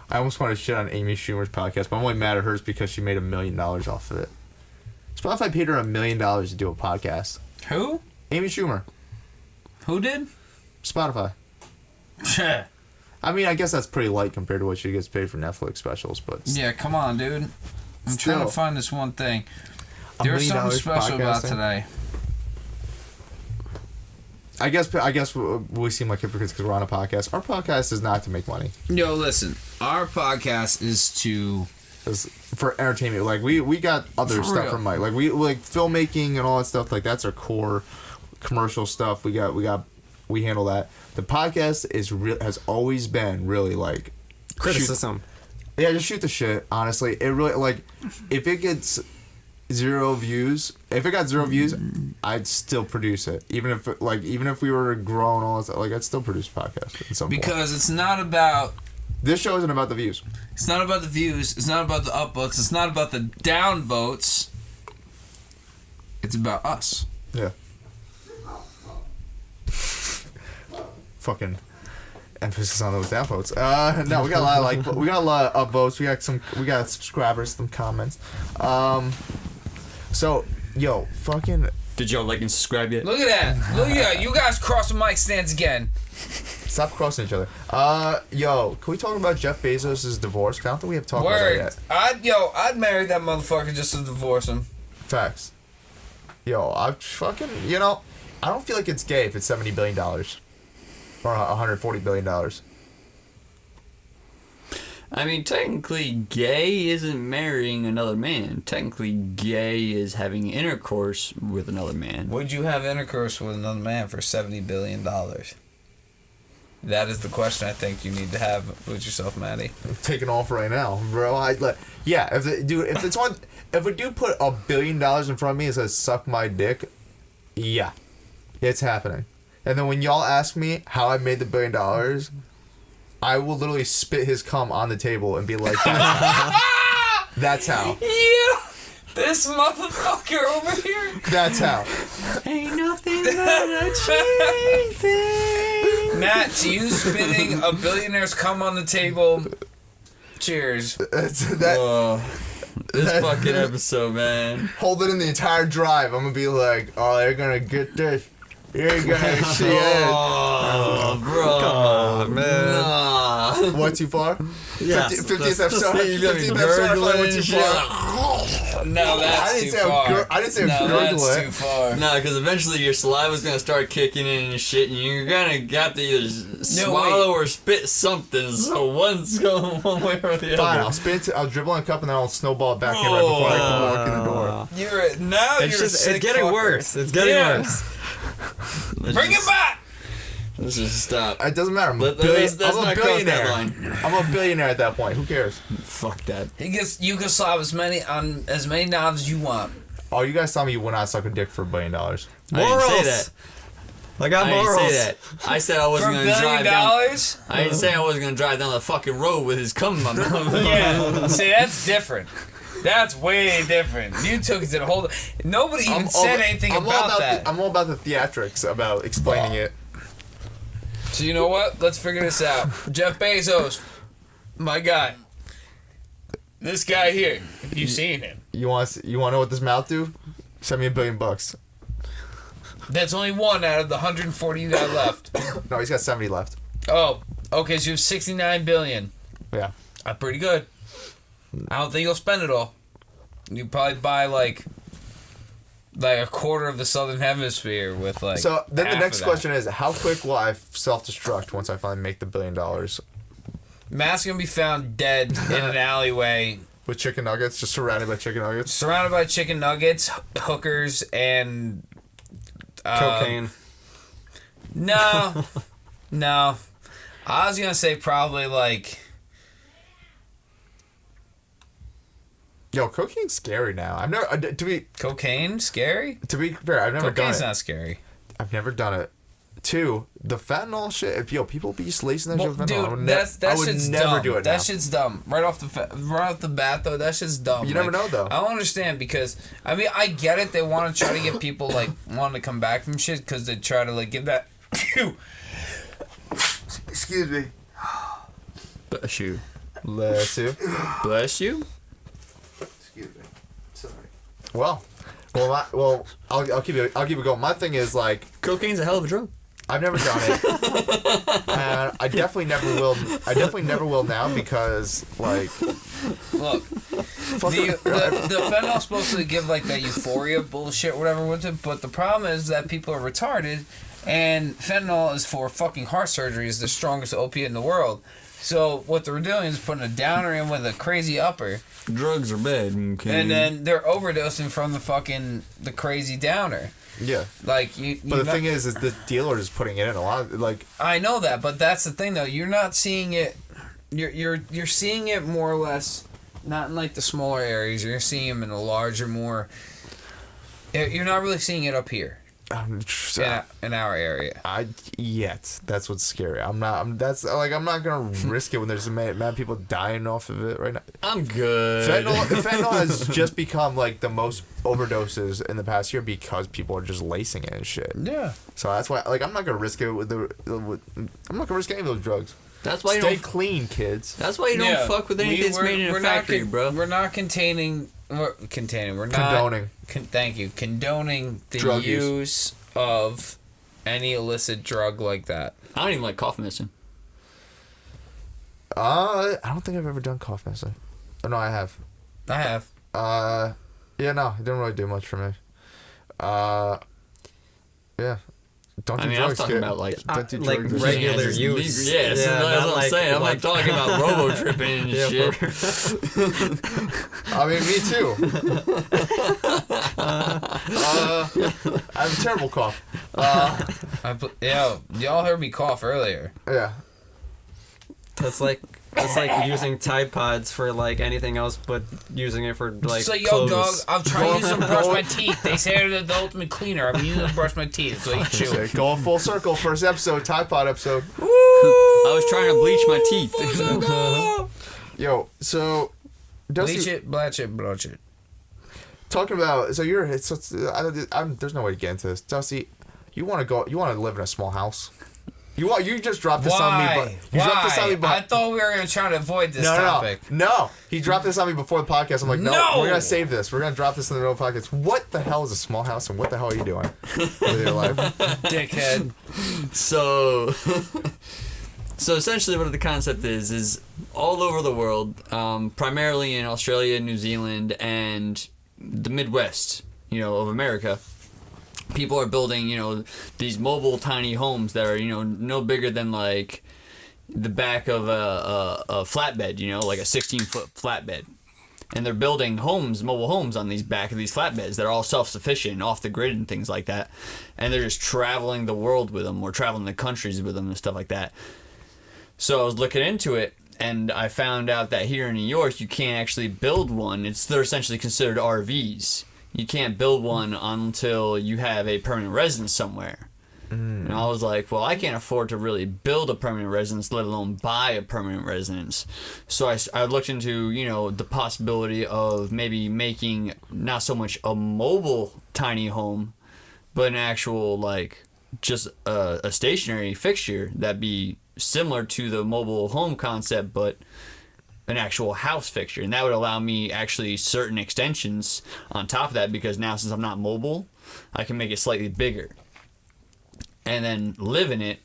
I almost want to shit on Amy Schumer's podcast, but I'm only mad at hers because she made $1 million off of it. Spotify paid her $1 million to do a podcast. Who? Amy Schumer, Who did? Spotify. I mean, I guess that's pretty light compared to what she gets paid for Netflix specials, but Yeah, come on, dude. I'm Still. trying to find this one thing. $1 There's million something special about podcasting? today. I guess we seem like hypocrites because we're on a podcast. Our podcast is not to make money. Yo, listen. Our podcast is to... It's for entertainment. Like we got other For stuff real. from Mike. Like we like filmmaking and all that stuff. Like that's our core commercial stuff. We handle that. The podcast has always been really like Criticism. Yeah, just shoot the shit. Honestly, it really like if it gets 0 views. If it got 0 views, I'd still produce it. Even if we were growing all that stuff, like I'd still produce a podcast at some point. Because it's not about... This show isn't about the views. It's not about the views. It's not about the upvotes. It's not about the downvotes. It's about us. Yeah. Fucking emphasis on those downvotes. No, we got a lot of we got a lot of upvotes. We got subscribers, some comments. So, yo, fucking. Did y'all like and subscribe yet? Look at that. Look at that. You guys cross the mic stands again. Stop crossing each other. Yo, can we talk about Jeff Bezos' divorce? 'Cause I don't think we have talked about that yet. I'd marry that motherfucker just to divorce him. Facts. Yo, I fucking, I don't feel like it's gay if it's $70 billion. Or $140 billion. I mean, technically, gay isn't marrying another man. Technically, gay is having intercourse with another man. Would you have intercourse with another man for $70 billion? That is the question I think you need to have with yourself, Maddie. I'm taking off right now, bro. If a dude put $1 billion in front of me and says suck my dick, yeah, it's happening. And then when y'all ask me how I made the $1 billion, I will literally spit his cum on the table and be like, that's how. Yeah, this motherfucker over here. That's how. Ain't nothing but a cheap thing. Matt, to you spitting a billionaire's cum on the table. Cheers. This fucking episode, man. Hold it in the entire drive. I'm gonna be like, oh, they're gonna get this. You're gonna see it. Oh, bro. Come on, man. Nah. What, too far? Yes. 50th episode. 50th episode. I went too far. No, that's too far. I didn't say no, gurgle that's it. too far. Nah, because eventually your saliva's gonna start kicking in and shit, and you're gonna got to either swallow or spit something. So one's going one way or the other. Fine, I'll spit it. I'll dribble in a cup and then I'll snowball it back in right before I can walk in the door. It's getting worse. It's getting worse. Bring it back. Let's just stop. It doesn't matter. I'm a billionaire. I'm a billionaire at that point. Who cares? Fuck that. You can slap as many knobs as you want. Oh, you guys tell me you would not suck a dick for $1 billion. I didn't say that. I got I didn't morals. say that. I said I wasn't For gonna $1 drive billion? down. I didn't say I wasn't gonna drive down the fucking road with his cum in my mouth. Yeah. See, that's different. That's way different. You took it to the whole. Nobody even said anything about that. I'm all about the theatrics, about explaining it. So you know what? Let's figure this out. Jeff Bezos, my guy. This guy here. You seen him? You want to know what this mouth do? Send me $1 billion. That's only one out of the 140 you got left. No, he's got 70 left. Oh, okay. So you have 69 billion. Yeah. That's pretty good. I don't think you'll spend it all. You probably buy like a quarter of the southern hemisphere with like. So then the half next of that. question is, how quick will I self-destruct once I finally make the $1 billion? Matt's gonna be found dead in an alleyway, With chicken nuggets, just surrounded by chicken nuggets. surrounded by chicken nuggets, hookers, and Cocaine. No, no. I was gonna say probably like. Yo, cocaine's scary now. I've never Cocaine? Scary? to be fair, I've never done Cocaine's it. not scary. I've never done it. Two, the fentanyl shit. If people be just lacing that Well, shit with fentanyl, dude, I would shit's never dumb. do it. That now. shit's dumb. Right off the bat, though, that shit's dumb. You never know, though. I don't understand because I mean I get it. They want to try to get people like wanting to come back from shit because they try to like give that. Excuse me. Bless you. Bless you. Bless you. Excuse me. Sorry. Well, I'll keep it going. My thing is like, Cocaine's a hell of a drug. I've never done it, and I definitely never will. I definitely never will now because like, Look, the fentanyl's supposed to give like that euphoria bullshit, or whatever with it. But the problem is that people are retarded, and fentanyl is for fucking heart surgery. Is the strongest opiate in the world. So what they're doing is putting a downer in with a crazy upper. Drugs are bad. Okay. And then they're overdosing from the crazy downer. yeah. Like But the thing is the dealer is putting it in a lot. Like, I know that, but that's the thing though. You're not seeing it. You're seeing it more or less, not in like the smaller areas. You're seeing them in the larger, more. You're not really seeing it up here. in our area. That's what's scary. I'm not gonna risk it when there's mad people dying off of it right now. I'm good. Fentanyl has just become like the most overdoses in the past year because people are just lacing it and shit. Yeah. So that's why, like, I'm not gonna risk it I'm not gonna risk any of those drugs. That's why Stay clean, kids. That's why you don't fuck with anything that's made in a factory, bro. We're not condoning the drug use of any illicit drug like that. I don't even like cough medicine. I don't think I've ever done cough medicine. Oh, no, I have. Yeah, no, it didn't really do much for me. Yeah. Don't do drugs, I was talking kid. about like regular use. Yeah, that's what I'm saying. I'm not talking about robo tripping and shit. I mean, me too. I have a terrible cough. Y'all heard me cough earlier. Yeah. That's like using Tide Pods for like anything else, but using it for like so clothes. dog, I'm trying to use them to brush my teeth. They say they're the ultimate cleaner. I'm using them to brush my teeth. So you chew. Going full circle. First episode, Tide Pod episode. Woo! I was trying to bleach my teeth. Yo, so Dusty, bleach it. talking about there's no way to get into this. Dusty, you want to live in a small house? You just dropped this on me. Dropped this on me. I thought we were going to try to avoid this topic. No. He dropped this on me before the podcast. I'm like, no, we're going to save this. We're going to drop this in the middle of the podcast. What the hell is a small house and what the hell are you doing with your life? Dickhead. So essentially what the concept is all over the world, primarily in Australia, New Zealand, and the Midwest, of America. People are building, these mobile tiny homes that are, no bigger than like the back of a flatbed, like a 16-foot flatbed. And they're building mobile homes on these back of these flatbeds that are all self-sufficient, off the grid and things like that. And they're just traveling the world with them or traveling the countries with them and stuff like that. So I was looking into it and I found out that here in New York, you can't actually build one. They're essentially considered RVs. You can't build one until you have a permanent residence somewhere. And I was like, well, I can't afford to really build a permanent residence, let alone buy a permanent residence. So I looked into, the possibility of maybe making not so much a mobile tiny home, but an actual, like, just a stationary fixture that'd be similar to the mobile home concept, but an actual house fixture. And that would allow me actually certain extensions on top of that, because now since I'm not mobile, I can make it slightly bigger and then live in it,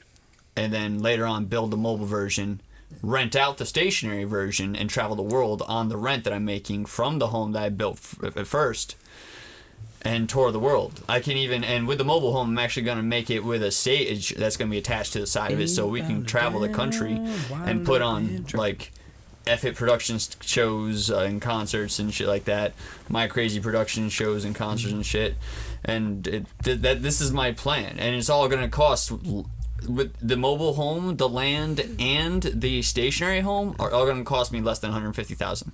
and then later on build the mobile version, rent out the stationary version, and travel the world on the rent that I'm making from the home that I built at first, and tour the world. I can even, and with the mobile home, I'm actually going to make it with a stage that's going to be attached to the side of it, so we can travel the country and put on like Productions shows and concerts and shit like that. MYCRAZYPRODUCTIONS shows and concerts and shit. And this is my plan. And it's all going to cost, with the mobile home, the land, and the stationary home, are all going to cost me less than $150,000.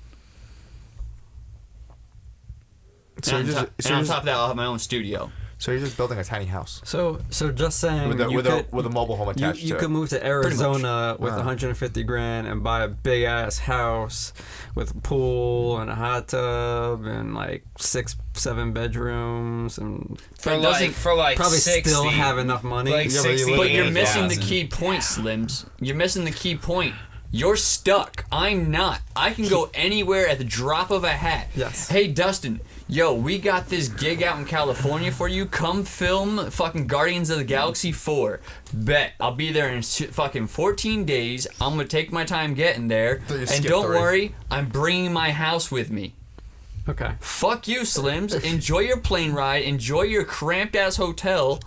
So on top of that, I'll have my own studio. So you're just building a tiny house. So just saying, with a mobile home attached to it. You could move to Arizona with $150,000 and buy a big ass house with a pool and a hot tub and like 6-7 bedrooms, and probably probably 60, still have enough money. Like 60, but you're missing the key point, Slims. You're missing the key point. You're stuck. I'm not. I can go anywhere at the drop of a hat. Yes. Hey, Dustin. Yo, we got this gig out in California for you. Come film fucking Guardians of the Galaxy 4. Bet. I'll be there in fucking 14 days. I'm going to take my time getting there. And don't worry, I'm bringing my house with me. Okay. Fuck you, Slims. Enjoy your plane ride. Enjoy your cramped-ass hotel.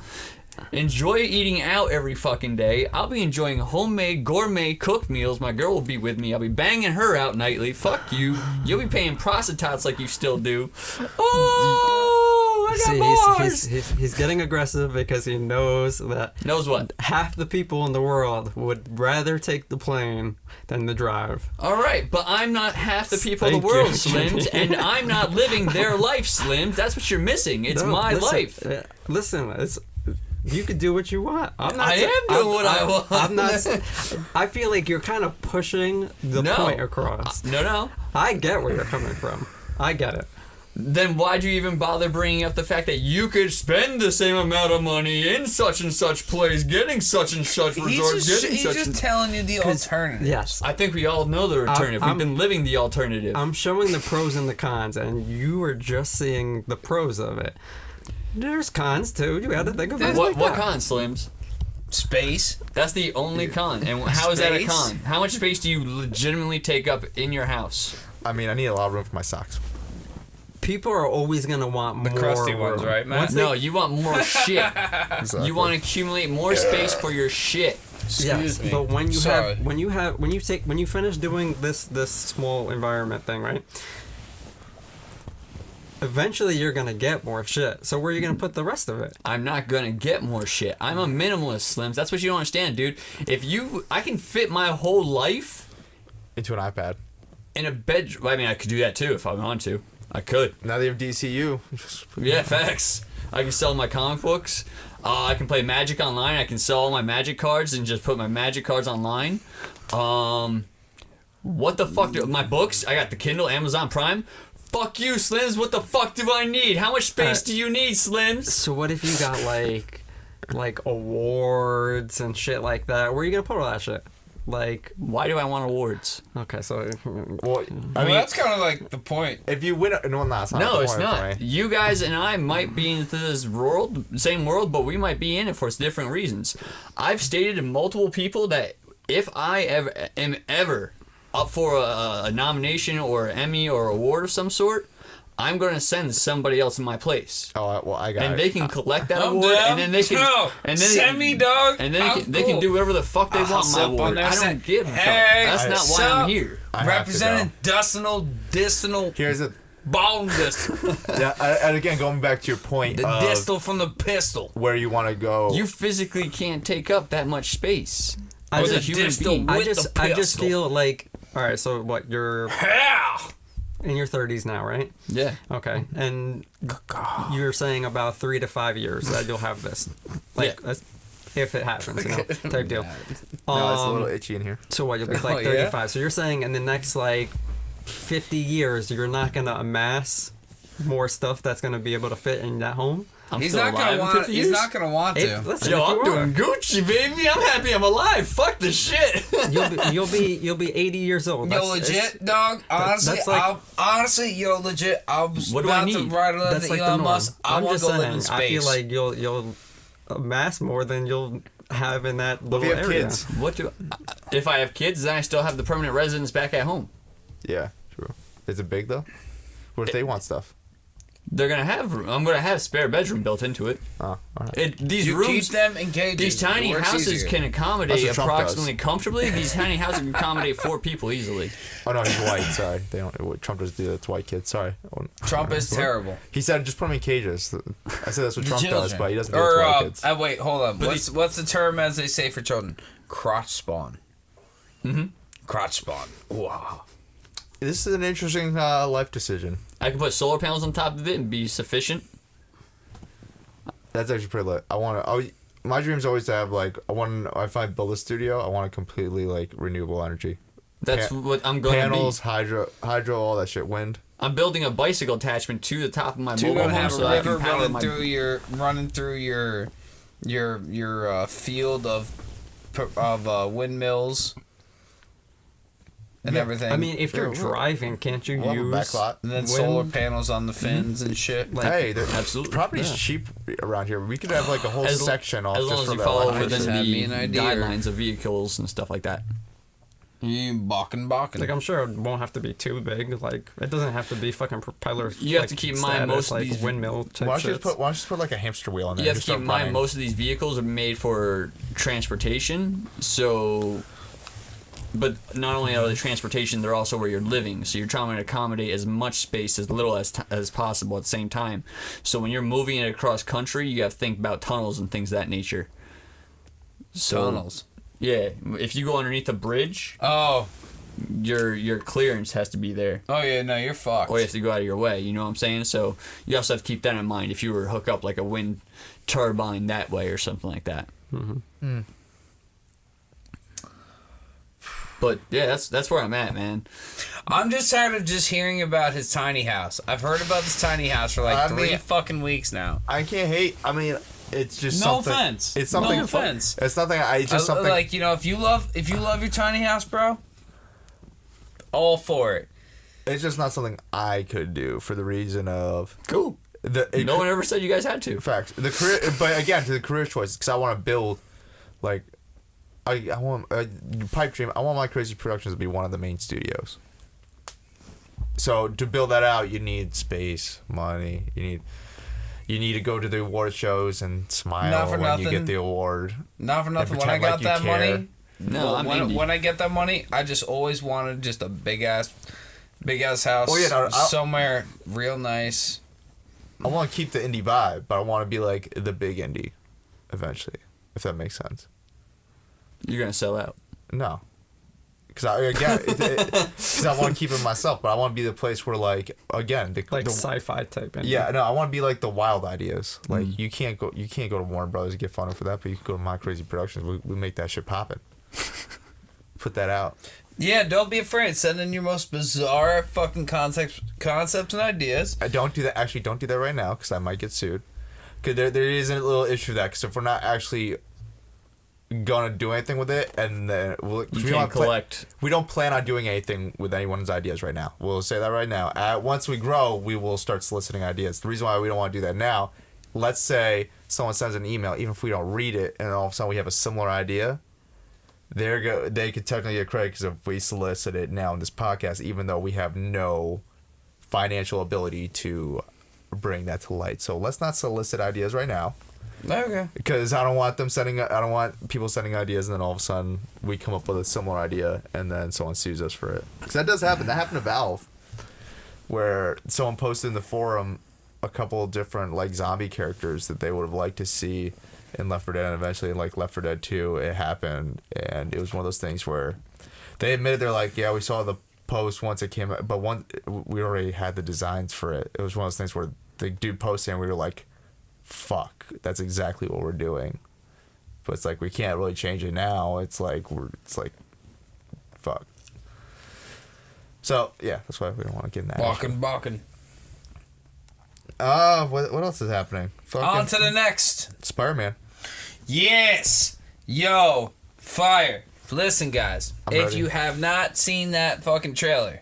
Enjoy eating out every fucking day. I'll be enjoying homemade gourmet cooked meals. My girl will be with me. I'll be banging her out nightly. Fuck you. You'll be paying prostitutes like you still do. Oh, I got bars. He's getting aggressive because he knows that. Knows what? Half the people in the world would rather take the plane than the drive. All right, but I'm not half the people of the Thank world, you. Slims, and I'm not living their life, Slims. That's what you're missing. It's my life. Listen, You could do what you want. I'm not. I am doing what I want. I'm not. I feel like you're kind of pushing the point across. No. I get where you're coming from. I get it. Then why'd you even bother bringing up the fact that you could spend the same amount of money in such and such place, getting such and such resort, He's just telling you the alternative. Yes. I think we all know the alternative. We've been living the alternative. I'm showing the pros and the cons, and you are just seeing the pros of it. There's cons too. You got to think about it. What cons, Slims? Space. That's the only con. And how is that a Space? con? How much space do you legitimately take up in your house? I mean, I need a lot of room for my socks. People are always gonna want more. The crusty ones, right, Matt? No, you want more shit. Exactly. You want to accumulate more space for your shit. Yes, me. but when you Sorry. when you finish doing this small environment thing, right? Eventually, you're gonna get more shit. So where are you gonna put the rest of it? I'm not gonna get more shit. I'm a minimalist, Slims. That's what you don't understand, dude. I can fit my whole life Into an iPad. in a bedroom. I mean, I could do that too if I wanted to. I could. Now they have DCU. Yeah, facts. I can sell my comic books. I can play Magic online. I can sell all my Magic cards and just put my Magic cards online. What the fuck? My books? I got the Kindle, Amazon Prime. Fuck you, Slims. What the fuck do I need? How much space do you need, Slims? So what if you got like awards and shit like that? Where are you gonna put all that shit? Like, Why do I want awards? okay, so Well, I mean, that's kind of like the point. if you win, no, it's not. No, Don't it's worry not. for me. You guys and I might be into this world, same world, but we might be in it for different reasons. I've stated to multiple people that if I am ever up for a nomination or an Emmy or award of some sort, I'm going to send somebody else in my place. Oh, well, I got And it. they can collect that I'm award, down. and then they can, No, and then send me, dog. and then I'm they can cool. do whatever the fuck they I'll want my hustle up on award. there I and say, don't give a hey, fuck. That's not why sup? I'm here. I have to Representing go. Dustinal, distal, Here's the. bone distal. Yeah, and again, going back to your point The of distal from the pistol. where you want to go. You physically can't take up that much space. I As a just- human distal being. with I the just pistol. feel like, all right, so what, you're Yeah. in your 30s now, right? Yeah. Okay, and you're saying about 3 to 5 years that you'll have this, like, Yeah. that's, if it happens, you know, type deal. no, it's a little itchy in here. So what, you'll be like Oh, yeah? 35. So you're saying in the next like 50 years, you're not gonna amass more stuff that's gonna be able to fit in that home? I'm He's still not alive gonna in want. 50 He's years. not gonna want to. Listen, Yo, if you I'm are, doing Gucci, baby. I'm happy I'm alive. Fuck the shit. you'll be 80 years old. Yo, legit, dog. Honestly, that's like- legit. I was What do I about to need? write a letter That's to like the Elon norm. Musk. I I'm want just to go live in saying. space. I feel like you'll amass more than you'll have in that If little you have area. kids. What do? If I have kids, then I still have the permanent residence back at home. Yeah, true. Is it big though? What if they want stuff? They're gonna have. I'm gonna have spare bedroom built into it. Oh, all right. These you rooms. keep them in cages. These tiny It works houses easier. can That's accommodate what Trump approximately comfortably. These tiny houses can accommodate 4 people easily. Oh no, he's white. Sorry, they don't. Trump doesn't do that to white kids. Sorry. Trump is terrible. He said just put them in cages. I said that's what Trump does, Children. but he doesn't do it Or to white kids. wait, hold on. What's the term as they say for children? Crotch spawn. Mm-hmm. Crotch spawn. Wow. This is an interesting life decision. I can put solar panels on top of it and be sufficient. That's actually pretty lit. My dream's always to have like if I build a studio, I want a completely like renewable energy. That's what I'm going Panels, to be. hydro, all that shit, wind. I'm building a bicycle attachment to the top of my So you're mobile gonna home have so a that I river can power running my. through your field of windmills and Yeah. everything. I mean, if you're Yeah, driving, can't you We'll have a use back lot. and then wind? solar panels on the fins and shit. Like, Hey, Absolutely. property's Yeah. cheap around here. We could have like a whole As- section off As just long as for you the follow electricity. within Have me the an idea. guidelines of vehicles and stuff like that. You balking. Like, I'm sure it won't have to be too big. Like, it doesn't have to be fucking propeller. You have like, to keep in mind status, most of like these- windmill type Why don't you shits. just put like a hamster wheel in there? You and have to just keep in start mind running? most of these vehicles are made for transportation. So, but not only are they transportation, they're also where you're living. So you're trying to accommodate as much space as little as possible at the same time. So when you're moving it across country, you have to think about tunnels and things of that nature. So, Tunnels. Yeah, if you go underneath a bridge, Oh, your clearance has to be there. Oh yeah, no, you're fucked. Or you have to go out of your way, you know what I'm saying? So you also have to keep that in mind if you were to hook up like a wind turbine that way or something like that. But yeah, that's where I'm at, man. I'm just tired of just hearing about his tiny house. I've heard about this tiny house for like 3 fucking weeks now. I can't hate. I mean, it's just No something. offense. It's something. No offense. It's nothing. It's just something. Like, you know, if you love your tiny house, bro, all for it. It's just not something I could do for the reason of Cool. No one ever said you guys had to. facts. The career, but again, to the career choice, because I want to build, like, I want a pipe dream. I want My Crazy Productions to be one of the main studios. So to build that out, you need space, money. You need to go to the award shows and smile when you get the award. Not for nothing. When I got that money, when I get that money, I just always wanted just a big ass house somewhere real nice. I want to keep the indie vibe, but I want to be like the big indie, eventually, if that makes sense. You're gonna sell out. No. Because I want to keep it myself, but I want to be the place where, like, again, the sci-fi type. Yeah, no, I want to be like the wild ideas. Like you can't go to Warner Brothers and get funded for that, but you can go to My Crazy Productions. We make that shit poppin'. Put that out. Yeah, don't be afraid. Send in your most bizarre fucking concepts and ideas. Don't do that. Actually, don't do that right now because I might get sued. Because there is a little issue with that. Because if we're not actually gonna do anything with it, and then we don't plan on doing anything with anyone's ideas right now. We'll say that right now. Once we grow, we will start soliciting ideas. The reason why we don't want to do that now, let's say someone sends an email, even if we don't read it, and all of a sudden we have a similar idea, they could technically get credit because if we solicit it now in this podcast, even though we have no financial ability to bring that to light. So let's not solicit ideas right now. Okay. Because I don't want people sending ideas and then all of a sudden we come up with a similar idea and then someone sues us for it. Because that does happen. That happened to Valve, where someone posted in the forum a couple of different like zombie characters that they would have liked to see in Left 4 Dead, and eventually in like Left 4 Dead 2 it happened, and it was one of those things where they admitted they're like, yeah, we saw the post once it came out, but we already had the designs for it. It was one of those things where the dude posted and we were like, fuck, that's exactly what we're doing. But it's like we can't really change it now. It's like fuck. So yeah, that's why we don't want to get in that. Balkan. What else is happening? On to the next. Spider-Man. Yes. Yo, fire. Listen, guys. If you have not seen that fucking trailer,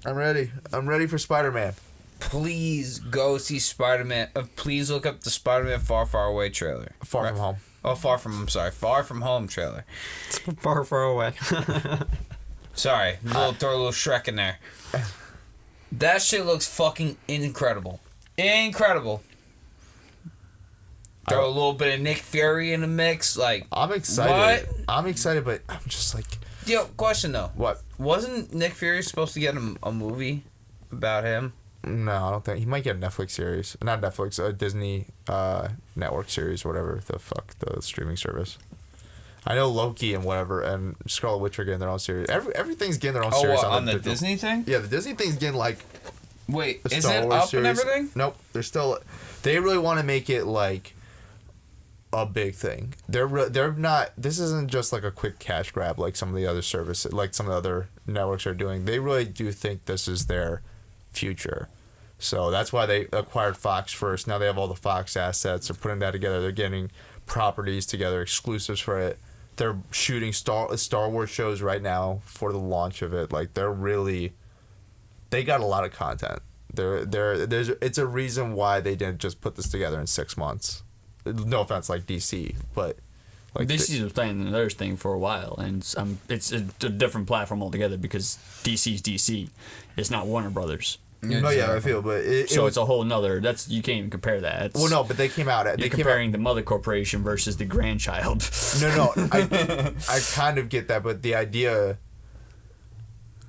I'm ready. I'm ready for Spider-Man. Please go see Spider-Man. Please look up the Spider-Man Far, Far Away trailer. Far From Home. Oh, Far From Home trailer. It's far, far away. Sorry. Throw a little Shrek in there. That shit looks fucking incredible. Incredible. Throw a little bit of Nick Fury in the mix. Like, I'm excited. What? I'm excited, but I'm just like... Yo, question though. What? Wasn't Nick Fury supposed to get a movie about him? No, I don't think. He might get a Netflix series. Not Netflix, a Disney network series, whatever the fuck, the streaming service. I know Loki and whatever, and Scarlet Witch are getting their own series. Everything's getting their own series. On the Disney thing? Yeah, the Disney thing's getting like... Wait, is it up series. And everything? Nope, they're still... They really want to make it like a big thing. They're not... This isn't just like a quick cash grab like some of the other services, like some of the other networks are doing. They really do think this is their future. So that's why they acquired Fox first. Now they have all the Fox assets. They're putting that together. They're getting properties together, exclusives for it. They're shooting Star Wars shows right now for the launch of it. Like they got a lot of content. It's a reason why they didn't just put this together in 6 months. No offense, like DC, but like DC was playing another thing for a while, and it's a different platform altogether because DC's DC. It's not Warner Brothers. No, yeah, I feel, but it's a whole nother. You can't even compare that. No, but they came out. You're comparing the mother corporation versus the grandchild. No, I kind of get that, but the idea.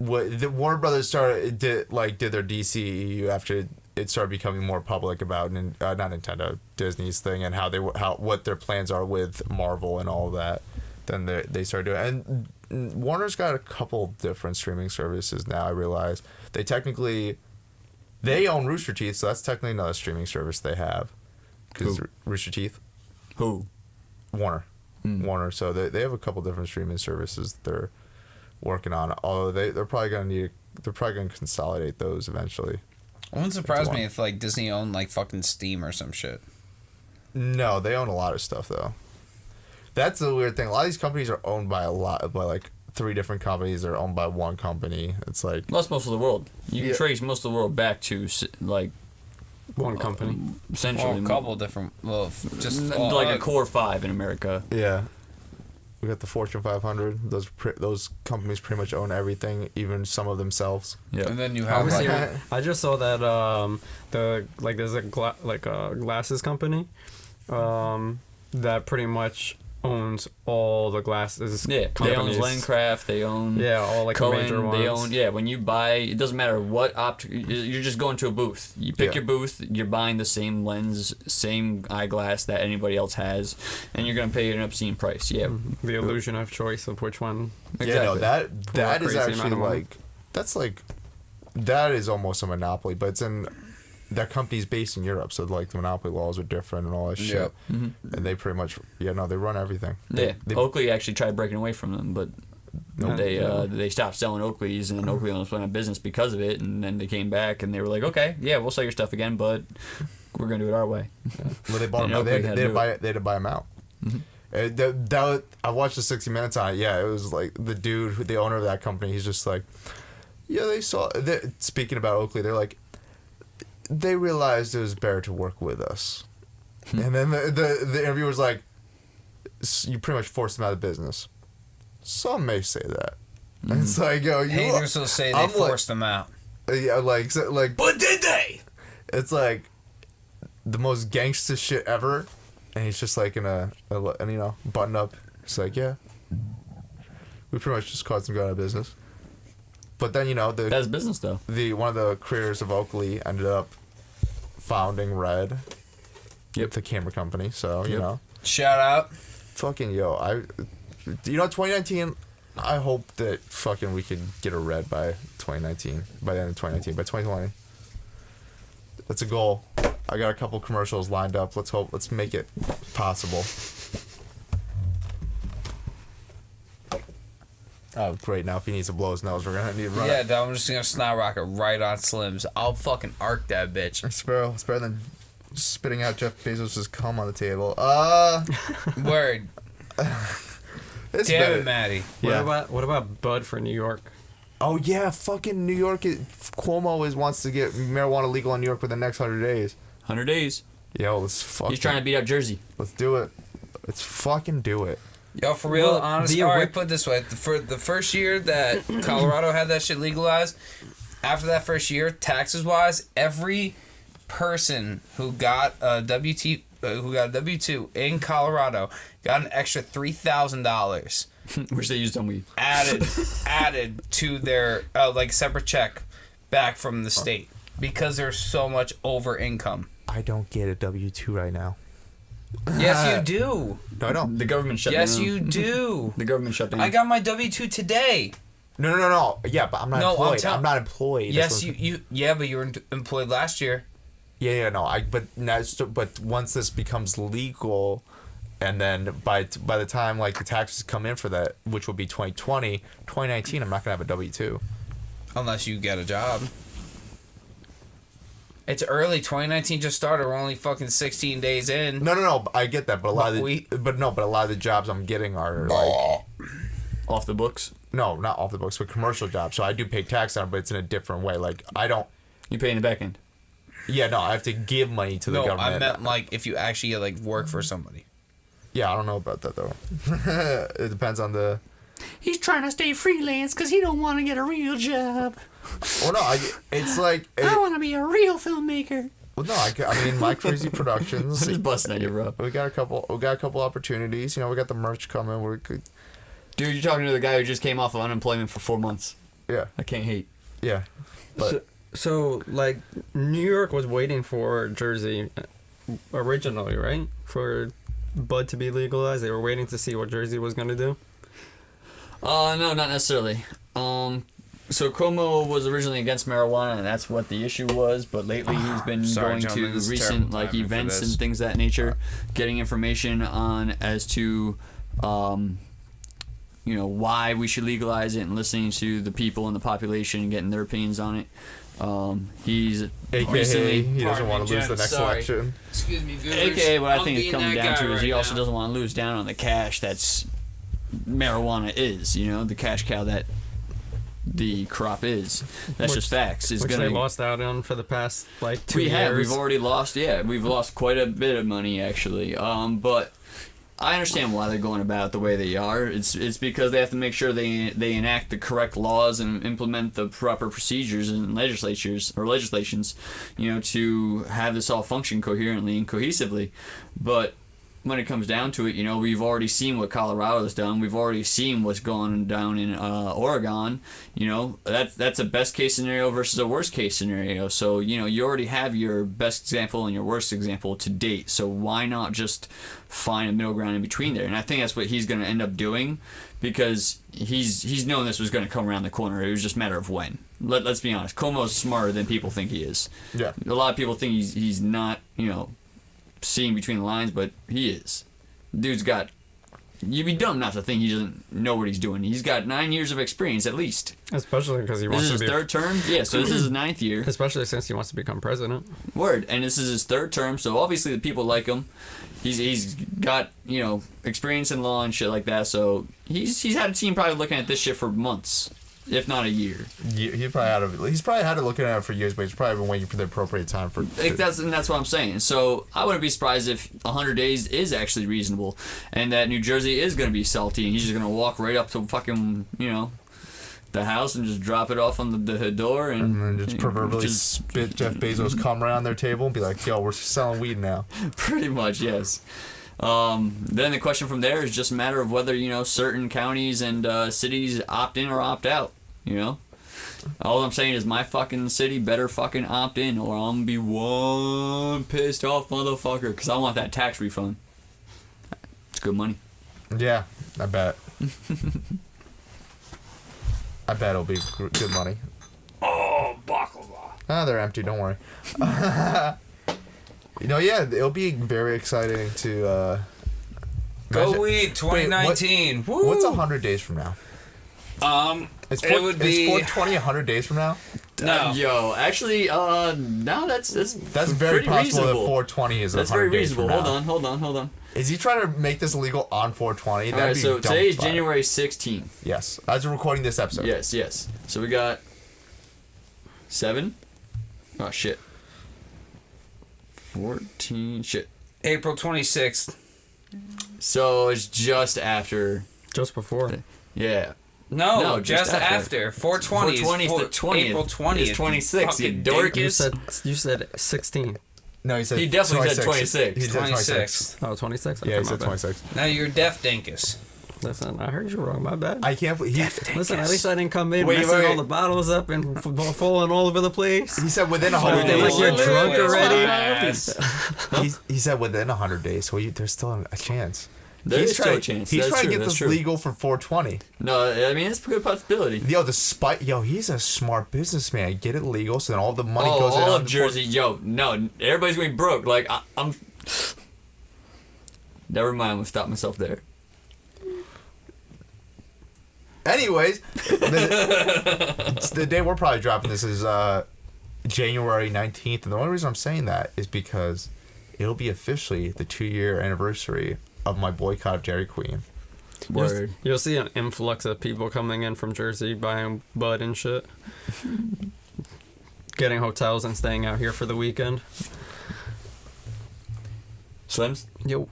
The Warner Brothers did their DCEU after it started becoming more public about not Nintendo, Disney's thing, and what their plans are with Marvel and all of that. Then they started doing, and Warner's got a couple different streaming services now. I realize they own Rooster Teeth, so that's technically another streaming service they have. Because Rooster Teeth. Who? Warner. Warner. So they have a couple different streaming services that they're working on. Although they're probably gonna consolidate those eventually. It wouldn't surprise me if like Disney owned like fucking Steam or some shit. No, they own a lot of stuff though. That's the weird thing. A lot of these companies are owned by like 3 different companies. They're owned by one company. It's like That's most of the world. You can trace most of the world back to like one company. Essentially, Well, a couple different. Well, just like a core 5 in America. yeah. We got the Fortune 500. Those companies pretty much own everything, even some of themselves. Yeah. And then you have Obviously, like, I just saw that there's a glasses company that pretty much owns all the glasses companies. They own Lencraft, they own all like Cohen, the major ones. they own when you buy, it doesn't matter what you're just going to a booth. You pick your booth, you're buying the same lens, same eyeglass that anybody else has, and you're gonna pay an obscene price. Yeah. The illusion of choice of which one. Exactly. Yeah, no, that is crazy actually amount of money. that is almost a monopoly, but it's in that company's based in Europe, so like the monopoly laws are different and all that shit. Yep. And they pretty much they run everything. Yeah, They- Oakley actually tried breaking away from them, but they stopped selling Oakleys, and then Oakley almost went out of business because of it. And then they came back, and they were like, "Okay, yeah, we'll sell your stuff again, but we're gonna do it our way." Well, they bought And them. Out. They Oakley had to buy them out. I watched the 60 Minutes on it. Yeah, it was like the dude, the owner of that company. He's just like, yeah, speaking about Oakley, they're like, they realized it was better to work with us. And then the interviewer's like, you pretty much forced them out of business. Some may say that. And it's like, yo, haters will say they forced them out. Yeah, like, But did they? it's like the most gangsta shit ever. And he's just like in a button up. It's like, yeah, we pretty much just caused them to go out of business. But then That's business though. one of the creators of Oakley ended up founding Red, the camera company. So Shout out. fucking 2019. I hope that fucking we could get a Red by 2019. By the end of 2019. By 2020. That's a goal. I got a couple commercials lined up. Let's make it possible. Oh, great. Now if he needs to blow his nose, we're going to need to run Yeah, it. dude, I'm just gonna snot rocket right on Slim's. I'll fucking arc that bitch. It's better than spitting out Jeff Bezos' cum on the table. Word. It's Damn better. it, Maddie. What about Bud for New York? Oh, yeah. Fucking New York. Cuomo always wants to get marijuana legal in New York for the next 100 days. 100 days. Yo, let's fucking... He's trying to beat out Jersey. Let's do it. Let's fucking do it. Yo, for real, Well, honestly, alright, put it this way. For the first year that Colorado had that shit legalized, after that first year, taxes-wise, every person who got a W-2 in Colorado got an extra $3,000 Which they used on weed. added to their separate check back from the state because there's so much over income. I don't get a W-2 right now. Yes, you do. No, I don't. The government shut Yes, down. you do. The government shut down. I got my W-2 today. No. Yeah, but I'm not employed. I'm not employed. Yes, but you were employed last year. Yeah, no. But once this becomes legal, and then by the time like the taxes come in for that, which will be 2020, 2019, I'm not gonna have a W-2. Unless you get a job. It's early. 2019 just started. We're only fucking 16 days in. No. I get that, but a lot of the jobs I'm getting are like Off the books. no, not off the books, but commercial jobs. So I do pay tax on it, but it's in a different way. Like I don't. You pay in the back end. Yeah, no, I have to give money to the No, government. I meant like if you actually like work for somebody. Yeah, I don't know about that though. It depends on the. He's trying to stay freelance because he don't want to get a real job. Well, no, it's like. I want to be a real filmmaker. Well, no, I mean, MYCRAZYPRODUCTIONS. I'm just busting at you, bro. We got a couple opportunities. We got the merch coming. Dude, you're talking to the guy who just came off of unemployment for 4 months. Yeah, I can't hate. yeah. But So like New York was waiting for Jersey originally, right? For bud to be legalized. They were waiting to see what Jersey was gonna do. No, not necessarily. So Cuomo was originally against marijuana, and that's what the issue was. But lately, he's been going gentlemen, to this is recent terrible like timing for events this. and things of that nature, getting information on as to, why we should legalize it, and listening to the people in the population and getting their opinions on it. He's AKA, recently, he doesn't Pardon want me, to lose the gents, next sorry. election. Excuse me, viewers. AKA what I I'm think it's being coming that down guy to is he right also now. doesn't want to lose down on the cash that's marijuana is, the cash cow that the crop is. That's just facts. It's Which gonna they lost out on for the past like 2 years. we've already lost we've lost quite a bit of money actually. But I understand why they're going about it the way they are. It's because they have to make sure they enact the correct laws and implement the proper procedures and legislations, to have this all function coherently and cohesively. But when it comes down to it, we've already seen what Colorado's done. We've already seen what's going down in Oregon. That's a best case scenario versus a worst case scenario. So, you already have your best example and your worst example to date. So why not just find a middle ground in between there? And I think that's what he's going to end up doing, because he's known this was going to come around the corner. It was just a matter of when. Let's be honest. Cuomo's smarter than people think he is. Yeah. A lot of people think he's not, seeing between the lines, but he is. Dude's got... You'd be dumb not to think he doesn't know what he's doing. He's got 9 years of experience, at least. Especially because he This wants is to his be. third term? Yeah, so this is his 9th year. Especially since he wants to become president. Word. And this is his 3rd term, so obviously the people like him. He's got, experience in law and shit like that, so he's had a team probably looking at this shit for months, if not a year. He's probably had it looking at it for years, but he's probably been waiting for the appropriate time for. That's what I'm saying. So I wouldn't be surprised if 100 days is actually reasonable, and that New Jersey is going to be salty, and he's just going to walk right up to fucking, the house and just drop it off on the door And then just proverbially spit Jeff Bezos cum around their table and be like, "Yo, we're selling weed now." Pretty much, yes. Then the question from there is just a matter of whether certain counties and cities opt in or opt out. All I'm saying is my fucking city better fucking opt in, or I'm gonna be one pissed off motherfucker, because I want that tax refund. It's good money. Yeah, I bet. I bet it'll be good money. Oh, baklava. Ah, they're empty. Don't worry. Yeah, it'll be very exciting to. Go imagine- weed 2019. Woo! What's 100 days from now? It would be 420 100 days from now? no. Yo, actually, no, that's That's very pretty possible reasonable. that 420 is 100 That's very days from reasonable. now. Hold on. Is he trying to make this illegal on 420? That'd All right, be so dumb today is fire. January 16th. Yes, as we're recording this episode. Yes. So we got 7. Oh shit. 14. Shit. April 26th. So it's just after. Just before. Yeah. No, No, just just after. 420 is 420 is the 20th. April 20th. It's 26, you dork. You dinkus. said 16. No, he said He definitely said 26. He said 26. 26. Oh, 26? Yeah, he Okay, said my bad. 26. Now you're deaf dinkus. Listen, I heard you wrong. My bad. I can't believe Listen, at least I didn't come in Wait, messing wait. all the bottles up and falling all over the place. he said within 100 They like days. you're drunk already. He said within 100 days, so there's still a chance. There is still trying, a chance. He's That's trying true, to get that's this true. legal for 420. No, I mean, it's a good possibility. Yo, he's a smart businessman. Get it legal, so then all the money goes in. all on of the Jersey, no, everybody's going to be broke. Like, I'm... Never mind, I'm going to stop myself there. Anyways, the day we're probably dropping this is January 19th, and the only reason I'm saying that is because it'll be officially the 2-year anniversary of my boycott of Dairy Queen. Word. You'll see an influx of people coming in from Jersey buying bud and shit. Getting hotels and staying out here for the weekend. Slims, Yo.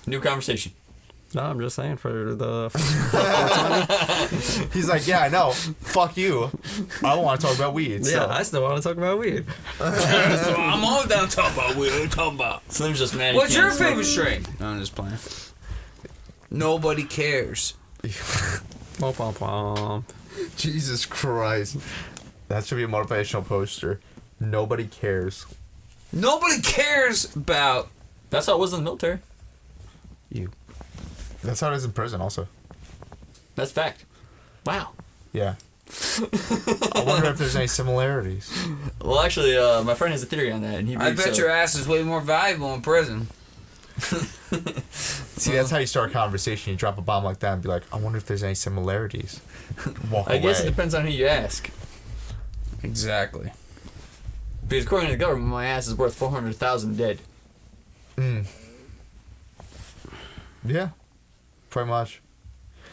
new conversation. No, I'm just saying for the... He's like, yeah, I know. Fuck you. I don't want to talk about weed. Yeah, I still want to talk about weed. I'm all down talking about what I'm talking about. Slim's just mad. he What's your can't smoke. favorite strain? No, I'm just playing. Nobody cares. Womp, womp, womp. Jesus Christ. That should be a motivational poster. Nobody cares. Nobody cares about. That's how it was in the military. You. That's how it is in prison, also. That's fact. Wow. Yeah. I wonder if there's any similarities. Well, actually, my friend has a theory on that, and he I believes bet your ass is way more valuable in prison. See, that's how you start a conversation. You drop a bomb like that and be like, I wonder if there's any similarities. Walk away. I guess it depends on who you ask. Exactly. Because according to the government, my ass is worth 400,000 dead. Yeah. Pretty much.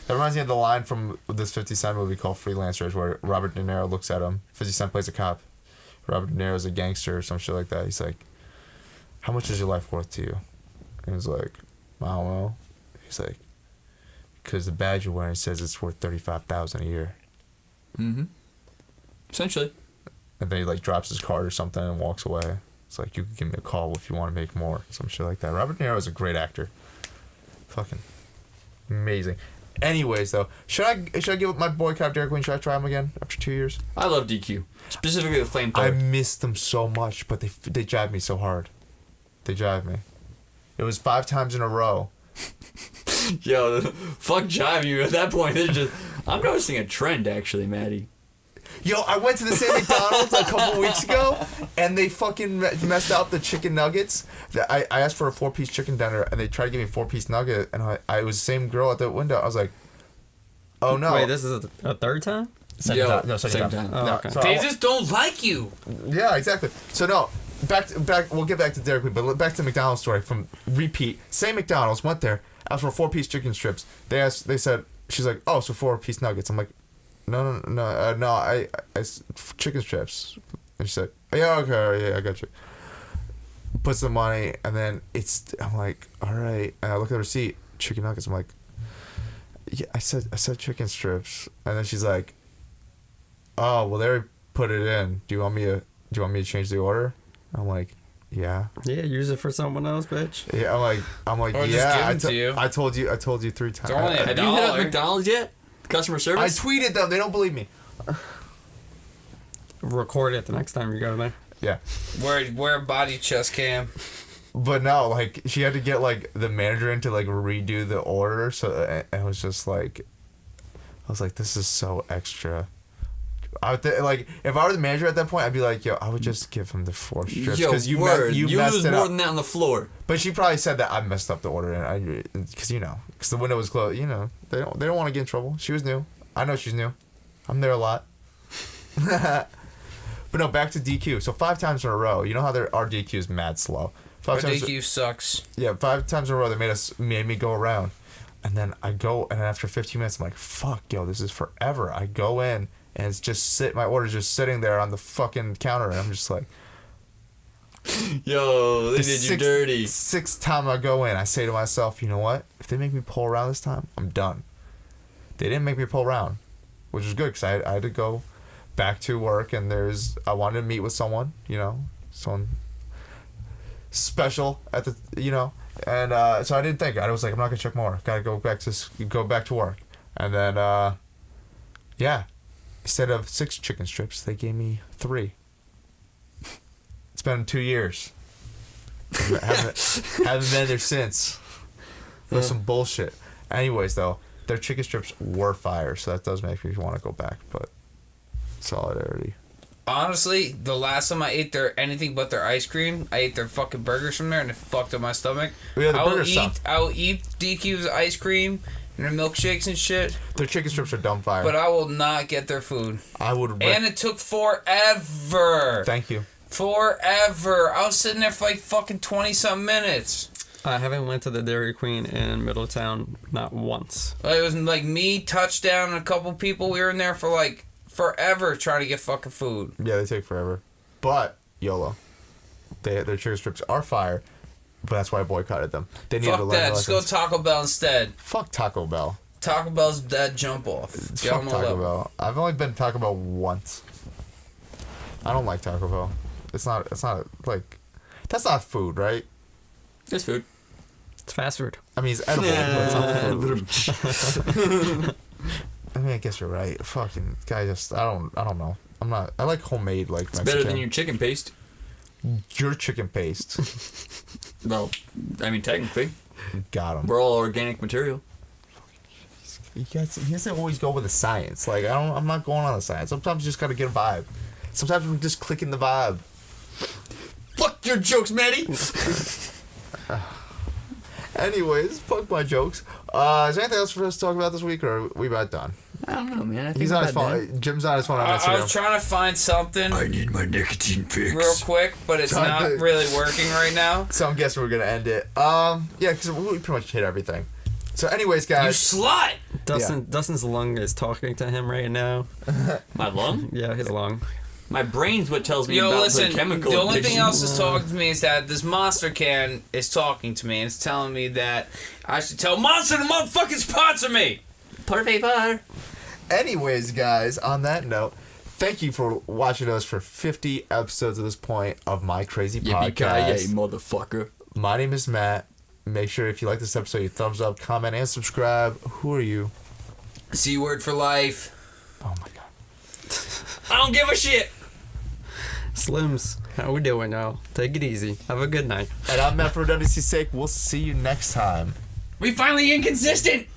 That reminds me of the line from this 50 Cent movie called Freelancers, where Robert De Niro looks at him. 50 Cent plays a cop. Robert De Niro's a gangster or some shit like that. He's like, how much is your life worth to you? And he's like, I don't know. He's like, because the badge you're wearing says it's worth $35,000 a year. Mm-hmm. Essentially. And then he like drops his card or something and walks away. It's like, you can give me a call if you want to make more. Some shit like that. Robert De Niro is a great actor. Fucking amazing. Anyways, though, should I give up my boy Cap Dairy Queen? Should I try him again after 2 years? I love DQ. Specifically the I flamethrower. miss them so much, but they drive me so hard. They drive me. It was 5 times in a row. Yo, fuck jive you at that point. I'm noticing a trend, actually, Maddie. Yo, I went to the same McDonald's a couple weeks ago, and they fucking messed up the chicken nuggets. I asked for a 4-piece chicken dinner, and they tried to give me a 4-piece nugget, and I was the same girl at the window. I was like, oh no. Wait, this is a third time? Second time. No, second time. Oh, No, okay. so They just don't like you. yeah, exactly. So no, back. We'll get back to Dairy Queen, but back to the McDonald's story from repeat. Same McDonald's, went there, asked for 4-piece chicken strips. They said, she's like, oh, so 4-piece nuggets. I'm like, no, I chicken strips. And she said, yeah, okay, yeah, I got you. Puts the money, and then I'm like, all right. And I look at the receipt, chicken nuggets. I'm like, yeah, I said chicken strips. And then she's like, oh, well, they already put it in. Do you want me to change the order? I'm like, yeah. Yeah, use it for someone else, bitch. Yeah, I'm like, Or just yeah. give 'em to you. I told you 3 times. only a Have you hit up $1. McDonald's yet? Customer I service? tweeted them. They don't believe me. Record it the next time you go there. Yeah. Wear a body chest cam. But no, like, she had to get, like, the manager in to, like, redo the order. So it was just, like, I was like, this is so extra. Like, if I were the manager at that point, I'd be like, yo, I would just give him the 4 strips. Yo, Because you word. You messed lose it more up. than that on the floor. But she probably said that I messed up the order. And because the window was closed. You know, they don't want to get in trouble. She was new. I know she's new. I'm there a lot. But no, back to DQ. So 5 times in a row. You know how our DQ is mad slow. Our 5 times. DQ sucks. Yeah, 5 times in a row they made me go around, and then I go, and after 15 minutes I'm like, fuck, yo, this is forever. I go in, and it's just my order's just sitting there on the fucking counter, and I'm just like, Yo, they did you dirty. 6th time I go in, I say to myself, you know what? If they make me pull around this time, I'm done. They didn't make me pull around, which was good because I had to go back to work, and I wanted to meet with someone, someone special at the, and so I didn't think. I was like, I'm not gonna check more. Gotta go back to work, and then yeah, instead of 6 chicken strips, they gave me 3. It's been 2 years. haven't been there since. It was some bullshit. Anyways, though, their chicken strips were fire, so that does make me want to go back. But solidarity. Honestly, the last time I ate anything but their ice cream, I ate their fucking burgers from there, and it fucked up my stomach. Yeah, the burgers suck. I will eat DQ's ice cream and their milkshakes and shit, Their chicken strips are dumb fire. but I will not get their food. I would. And it took forever. Thank you. Forever. I was sitting there for like fucking 20-something minutes. I haven't went to the Dairy Queen in Middletown not once. It was like me, Touchdown, and a couple people. We were in there for like forever trying to get fucking food. Yeah, they take forever. But YOLO. Their chicken strips are fire, but that's why I boycotted them. They need to Fuck learn that. their Just go lessons. Taco Bell instead. Fuck Taco Bell. Taco Bell's dead jump off. Get Fuck on my Taco level. Bell. I've only been to Taco Bell once. I don't like Taco Bell. It's not like, that's not food, right? It's food. It's fast food. I mean, it's edible, but it's not food. I mean, I guess you're right. Fucking guy, I don't know. I like homemade, like, It's Mexican. better than your chicken paste. Your chicken paste. Well, I mean, technically. Got him. We're all organic material. he doesn't always go with the science. Like I'm not going on the science. Sometimes you just gotta get a vibe. Sometimes I'm just clicking the vibe. Fuck your jokes, Maddie. Anyways, fuck my jokes. Is there anything else for us to talk about this week, or are we about done? I don't know, man. I think He's on his about phone. that. Jim's on his phone on I Instagram. was trying to find something I need my nicotine fix. real quick, but it's not really working right now. So I'm guessing we're gonna end it. Yeah, because we pretty much hit everything. So, anyways, You guys. slut! Dustin's lung is talking to him right now. My lung? Yeah, his lung. My brain's what tells me Yo, about listen, the chemical the only addiction. thing else that's talking to me is that this Monster can is talking to me, and it's telling me that I should tell Monster to motherfucking sponsor me! Por favor. Anyways, guys, on that note, thank you for watching us for 50 episodes at this point of My Crazy Yippee-ki-yay, Podcast. motherfucker. My name is Matt. Make sure if you like this episode, you thumbs up, comment, and subscribe. Who are you? C-word for life. Oh my god. I don't give a shit! Slims, how we doing, y'all? Take it easy. Have a good night. And I'm Matt for redundancy's sake. We'll see you next time. We finally inconsistent!